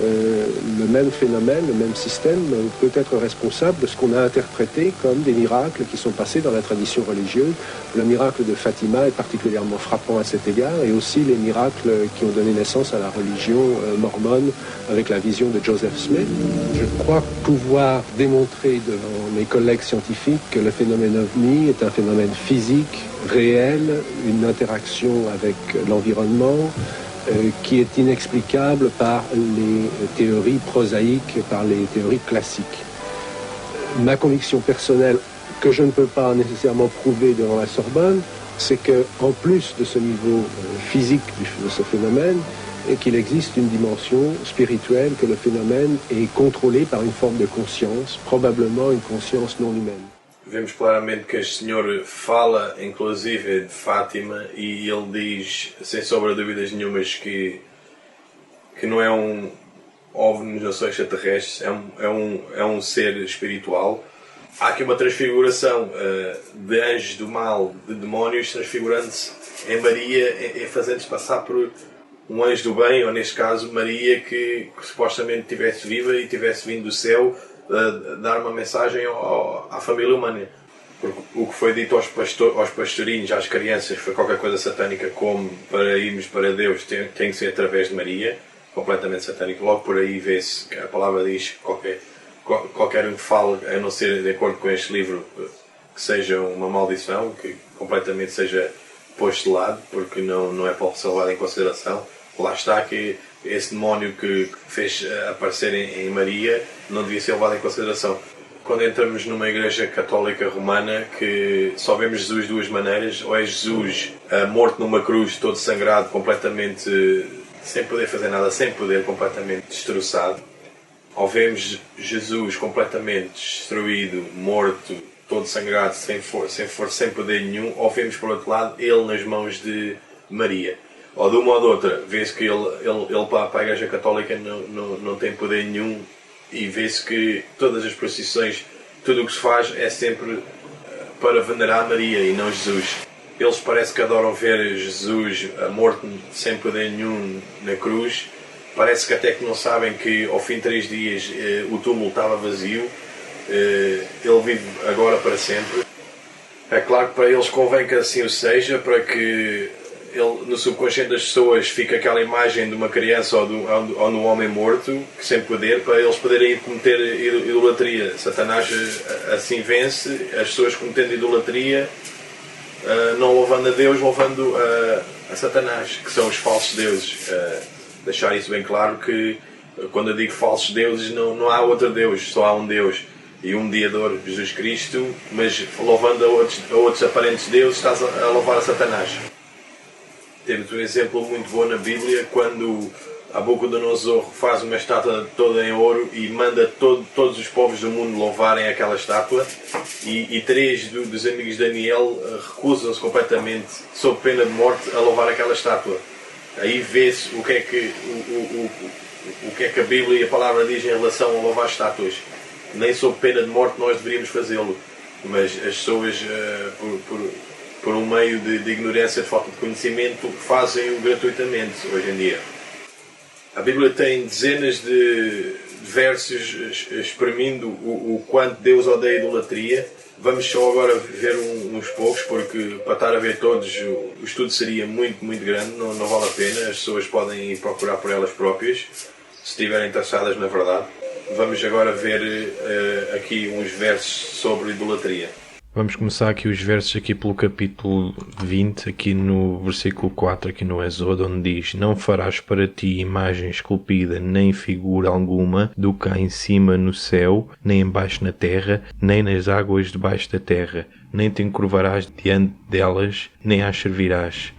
le même phénomène, le même système peut être responsable de ce qu'on a interprété comme des miracles qui sont passés dans la tradition religieuse. Le miracle de Fatima est particulièrement frappant à cet égard, et aussi les miracles qui ont donné naissance à la religion mormone avec la vision de Joseph Smith. Je crois pouvoir démontrer devant mes collègues scientifiques que le phénomène OVNI est un phénomène physique, réel, une interaction avec l'environnement, qui est inexplicable par les théories prosaïques, par les théories classiques. Ma conviction personnelle, que je ne peux pas nécessairement prouver devant la Sorbonne, c'est qu'en plus de ce niveau physique de ce phénomène, qu'il existe une dimension spirituelle, que le phénomène est contrôlé par une forme de conscience, probablement une conscience non humaine. Vemos claramente que este senhor fala, inclusive, de Fátima, e ele diz, sem sombra de dúvidas nenhumas, que não é um OVNI, não são extraterrestres, é um ser espiritual. Há aqui uma transfiguração de anjos do mal, de demónios, transfigurando-se em Maria, fazendo-se passar um anjo do bem, ou neste caso Maria, que supostamente estivesse viva e tivesse vindo do céu dar uma mensagem à família humana. Porque o que foi dito aos pastorinhos, às crianças, foi qualquer coisa satânica, como para irmos para Deus tem que ser através de Maria, completamente satânico. Logo por aí vê-se que a palavra diz que qualquer um que fale, a não ser de acordo com este livro, que seja uma maldição, que completamente seja posto de lado, porque não é para ser levado em consideração. Lá está que esse demónio que fez aparecer em Maria não devia ser levado em consideração. Quando entramos numa igreja católica romana, que só vemos Jesus de duas maneiras: ou é Jesus morto numa cruz, todo sangrado, completamente sem poder fazer nada, sem poder, completamente destroçado, ou vemos Jesus completamente destruído, morto, todo sangrado, sem força, sem poder nenhum, ou vemos, por outro lado, ele nas mãos de Maria. Ou de uma ou de outra, vê-se que ele para a igreja católica não tem poder nenhum, e vê-se que todas as procissões, tudo o que se faz é sempre para venerar Maria e não Jesus. Eles parece que adoram ver Jesus morto sem poder nenhum na cruz. Parece que até que não sabem que ao fim de 3 dias o túmulo estava vazio. Ele vive agora para sempre. É claro que para eles convém que assim o seja, para que no subconsciente das pessoas fique aquela imagem de uma criança ou de um homem morto, que sem poder, para eles poderem ir cometer idolatria. Satanás assim vence as pessoas cometendo idolatria, não louvando a Deus, louvando a Satanás, que são os falsos deuses. Deixar isso bem claro, que quando eu digo falsos deuses, não há outro Deus, só há um Deus e um mediador, Jesus Cristo, mas louvando a outros aparentes deuses, estás a louvar a Satanás. Temos um exemplo muito bom na Bíblia, quando Nabucodonosor faz uma estátua toda em ouro e manda todos os povos do mundo louvarem aquela estátua, e 3 dos amigos de Daniel recusam-se completamente, sob pena de morte, a louvar aquela estátua. Aí vê-se o que é que a Bíblia e a palavra diz em relação a louvar estátuas. Nem sob pena de morte nós deveríamos fazê-lo, mas as pessoas, por um meio de ignorância, de falta de conhecimento, fazem-o gratuitamente hoje em dia. A Bíblia tem dezenas de versos exprimindo o quanto Deus odeia a idolatria. Vamos só agora ver uns poucos, porque para estar a ver todos o estudo seria muito, muito grande, não vale a pena. As pessoas podem ir procurar por elas próprias, se estiverem interessadas na verdade. Vamos agora ver aqui uns versos sobre idolatria. Vamos começar aqui os versos aqui pelo capítulo 20, aqui no versículo 4, aqui no Êxodo, onde diz: Não farás para ti imagem esculpida, nem figura alguma, do cá em cima no céu, nem embaixo na terra, nem nas águas debaixo da terra, nem te encurvarás diante delas, nem as servirás.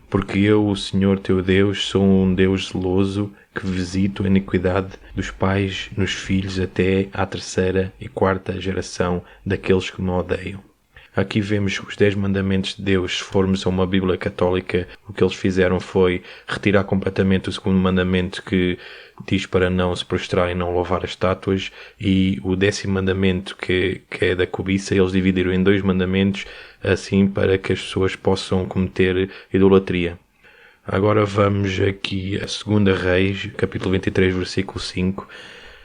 Porque eu, o Senhor teu Deus, sou um Deus zeloso, que visito a iniquidade dos pais nos filhos até à 3ª e 4ª geração daqueles que me odeiam. Aqui vemos os 10 mandamentos de Deus. Se formos a uma Bíblia católica, o que eles fizeram foi retirar completamente o 2º mandamento, que diz para não se prostrar e não louvar as estátuas, e o 10º mandamento, que é da cobiça, eles dividiram em 2 mandamentos, assim para que as pessoas possam cometer idolatria. Agora vamos aqui a 2 Reis, capítulo 23, versículo 5.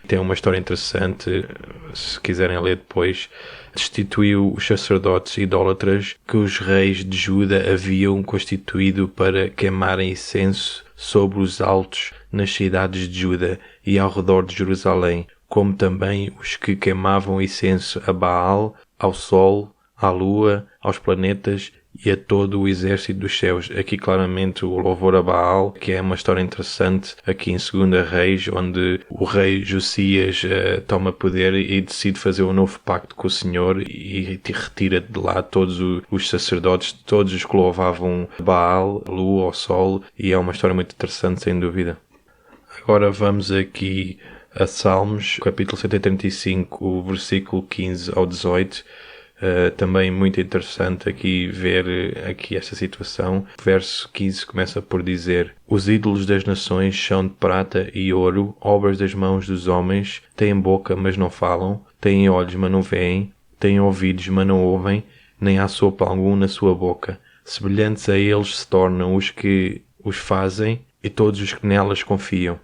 Tem uma história interessante, se quiserem ler depois. Destituiu os sacerdotes idólatras que os reis de Juda haviam constituído para queimarem incenso sobre os altos nas cidades de Juda e ao redor de Jerusalém, como também os que queimavam incenso a Baal, ao sol, à lua, aos planetas e a todo o exército dos céus. Aqui claramente o louvor a Baal, que é uma história interessante aqui em 2 Reis, onde o rei Josias toma poder e decide fazer um novo pacto com o Senhor e retira de lá todos os sacerdotes, todos os que louvavam Baal, a lua, ao sol, e é uma história muito interessante, sem dúvida. Agora vamos aqui a Salmos, capítulo 135, o versículo 15 ao 18. Também muito interessante aqui ver aqui esta situação. Verso 15 começa por dizer: Os ídolos das nações são de prata e ouro, obras das mãos dos homens, têm boca, mas não falam, têm olhos, mas não veem, têm ouvidos, mas não ouvem, nem há sopro algum na sua boca. Semelhantes a eles se tornam os que os fazem, e todos os que nelas confiam.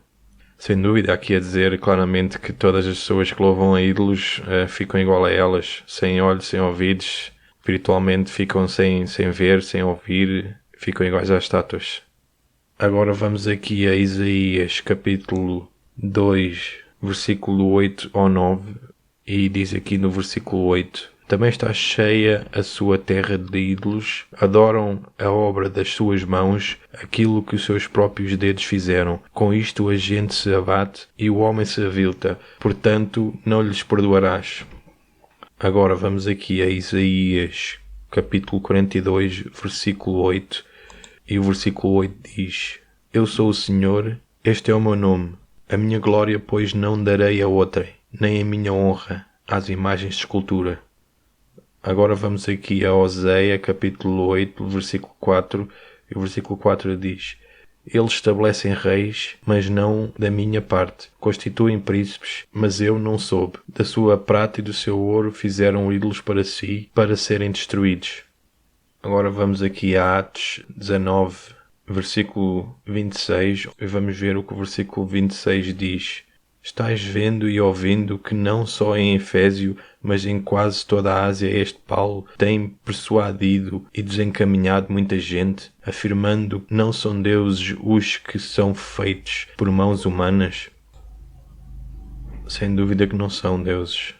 Sem dúvida, aqui a dizer claramente que todas as pessoas que louvam a ídolos ficam igual a elas, sem olhos, sem ouvidos, espiritualmente ficam sem ver, sem ouvir, ficam iguais às estátuas. Agora vamos aqui a Isaías capítulo 2, versículo 8 ao 9, e diz aqui no versículo 8: Também está cheia a sua terra de ídolos, adoram a obra das suas mãos, aquilo que os seus próprios dedos fizeram. Com isto a gente se abate e o homem se avilta, portanto não lhes perdoarás. Agora vamos aqui a Isaías, capítulo 42, versículo 8, e o versículo 8 diz: Eu sou o Senhor, este é o meu nome, a minha glória, pois não darei a outrem, nem a minha honra às imagens de escultura. Agora vamos aqui a Oséia, capítulo 8, versículo 4, e o versículo 4 diz: Eles estabelecem reis, mas não da minha parte. Constituem príncipes, mas eu não soube. Da sua prata e do seu ouro fizeram ídolos para si, para serem destruídos. Agora vamos aqui a Atos 19, versículo 26, e vamos ver o que o versículo 26 diz. Estais vendo e ouvindo que não só em Efésio, mas em quase toda a Ásia este Paulo tem persuadido e desencaminhado muita gente, afirmando que não são deuses os que são feitos por mãos humanas? Sem dúvida que não são deuses.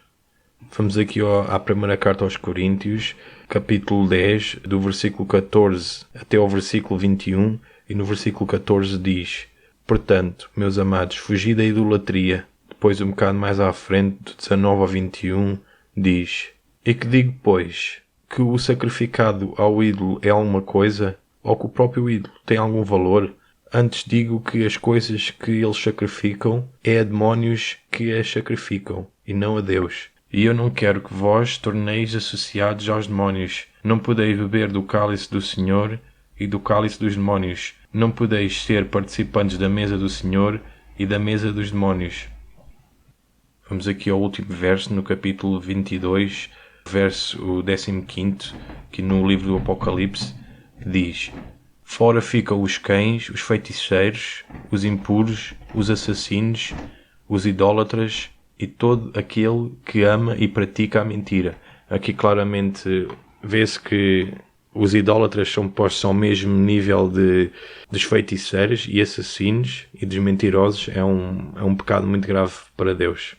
Vamos aqui à primeira carta aos Coríntios, capítulo 10, do versículo 14 até ao versículo 21, e no versículo 14 diz: Portanto, meus amados, fugi da idolatria. Depois, um bocado mais à frente, do 19 ao 21, diz: E que digo, pois, que o sacrificado ao ídolo é alguma coisa, ou que o próprio ídolo tem algum valor? Antes digo que as coisas que eles sacrificam é a demónios que as sacrificam, e não a Deus. E eu não quero que vós torneis associados aos demónios. Não podeis beber do cálice do Senhor e do cálice dos demónios. Não podeis ser participantes da mesa do Senhor e da mesa dos demónios. Vamos aqui ao último verso, no capítulo 22, verso 15, que no livro do Apocalipse, diz: Fora ficam os cães, os feiticeiros, os impuros, os assassinos, os idólatras e todo aquele que ama e pratica a mentira. Aqui claramente vê-se que os idólatras são postos ao mesmo nível dos feiticeiros e assassinos e dos mentirosos. É um pecado muito grave para Deus.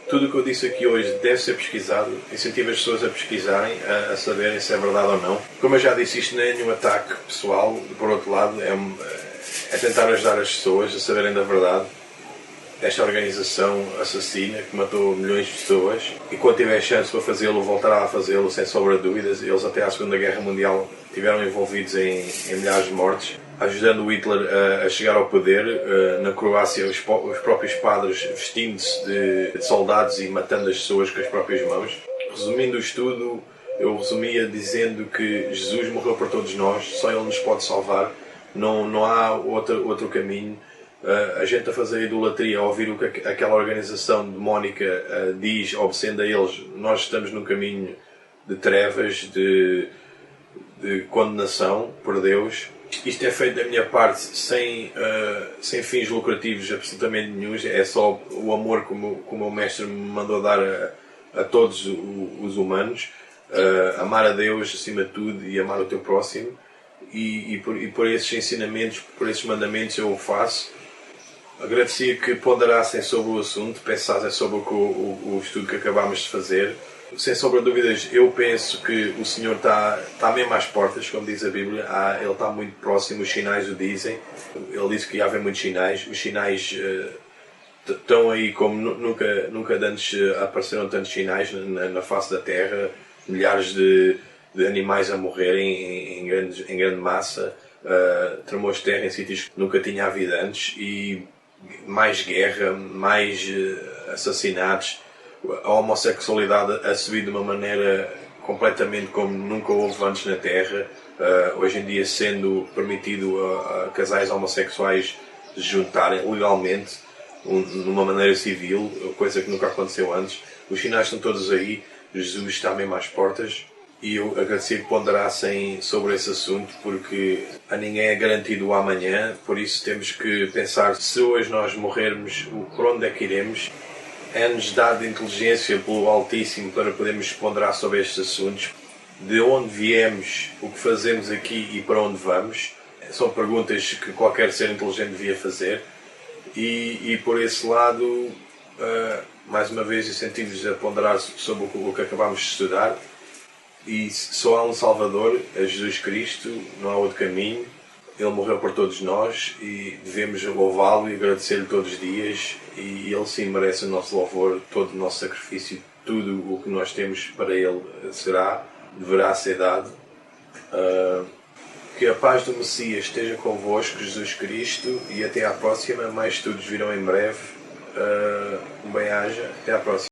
Tudo o que eu disse aqui hoje deve ser pesquisado. Incentivo as pessoas a pesquisarem, a saberem se é verdade ou não. Como eu já disse, isto não é nenhum ataque pessoal. Por outro lado, é tentar ajudar as pessoas a saberem da verdade desta organização assassina que matou milhões de pessoas, e quando tiver chance para fazê-lo, voltará a fazê-lo sem sombra de dúvidas. Eles até à Segunda Guerra Mundial estiveram envolvidos em milhares de mortes, ajudando o Hitler a chegar ao poder. Na Croácia, os próprios padres vestindo-se de soldados e matando as pessoas com as próprias mãos. Resumindo o estudo, eu resumia dizendo que Jesus morreu por todos nós, só Ele nos pode salvar, não há outro caminho. A gente a fazer idolatria, a ouvir o que aquela organização demónica diz, obedecendo a eles, nós estamos num caminho de trevas, de condenação por Deus. Isto é feito da minha parte sem fins lucrativos absolutamente nenhums, é só o amor como o meu mestre me mandou dar a todos os humanos, amar a Deus acima de tudo e amar o teu próximo, e por esses ensinamentos, por esses mandamentos eu o faço. Agradecia que ponderassem sobre o assunto, pensassem sobre o estudo que acabámos de fazer. Sem sombra de dúvidas, eu penso que o Senhor está mesmo às portas, como diz a Bíblia. Ele está muito próximo, os sinais o dizem. Ele disse que ia haver muitos sinais. Os sinais estão aí como nunca antes apareceram tantos sinais na face da Terra. Milhares de animais a morrerem em grande massa. Tremores de terra em sítios que nunca tinha havido antes. E mais guerra, mais assassinatos, a homossexualidade a subir de uma maneira completamente como nunca houve antes na Terra. Hoje em dia sendo permitido a casais homossexuais se juntarem legalmente, numa maneira civil, coisa que nunca aconteceu antes. Os sinais estão todos aí, Jesus está mesmo às portas. E eu agradecia que ponderassem sobre esse assunto, porque a ninguém é garantido o amanhã, por isso temos que pensar, se hoje nós morrermos, por onde é que iremos? É-nos dado inteligência pelo Altíssimo para podermos ponderar sobre estes assuntos. De onde viemos, o que fazemos aqui e para onde vamos? São perguntas que qualquer ser inteligente devia fazer. E por esse lado, mais uma vez, incentivo-vos a ponderar sobre o que acabámos de estudar. E só há um Salvador, é Jesus Cristo, não há outro caminho. Ele morreu por todos nós e devemos louvá-lo e agradecer-lhe todos os dias. E ele sim merece o nosso louvor, todo o nosso sacrifício, tudo o que nós temos para ele deverá ser dado. Que a paz do Messias esteja convosco, Jesus Cristo, e até à próxima. Mais estudos virão em breve. Um bem-aja. Até à próxima.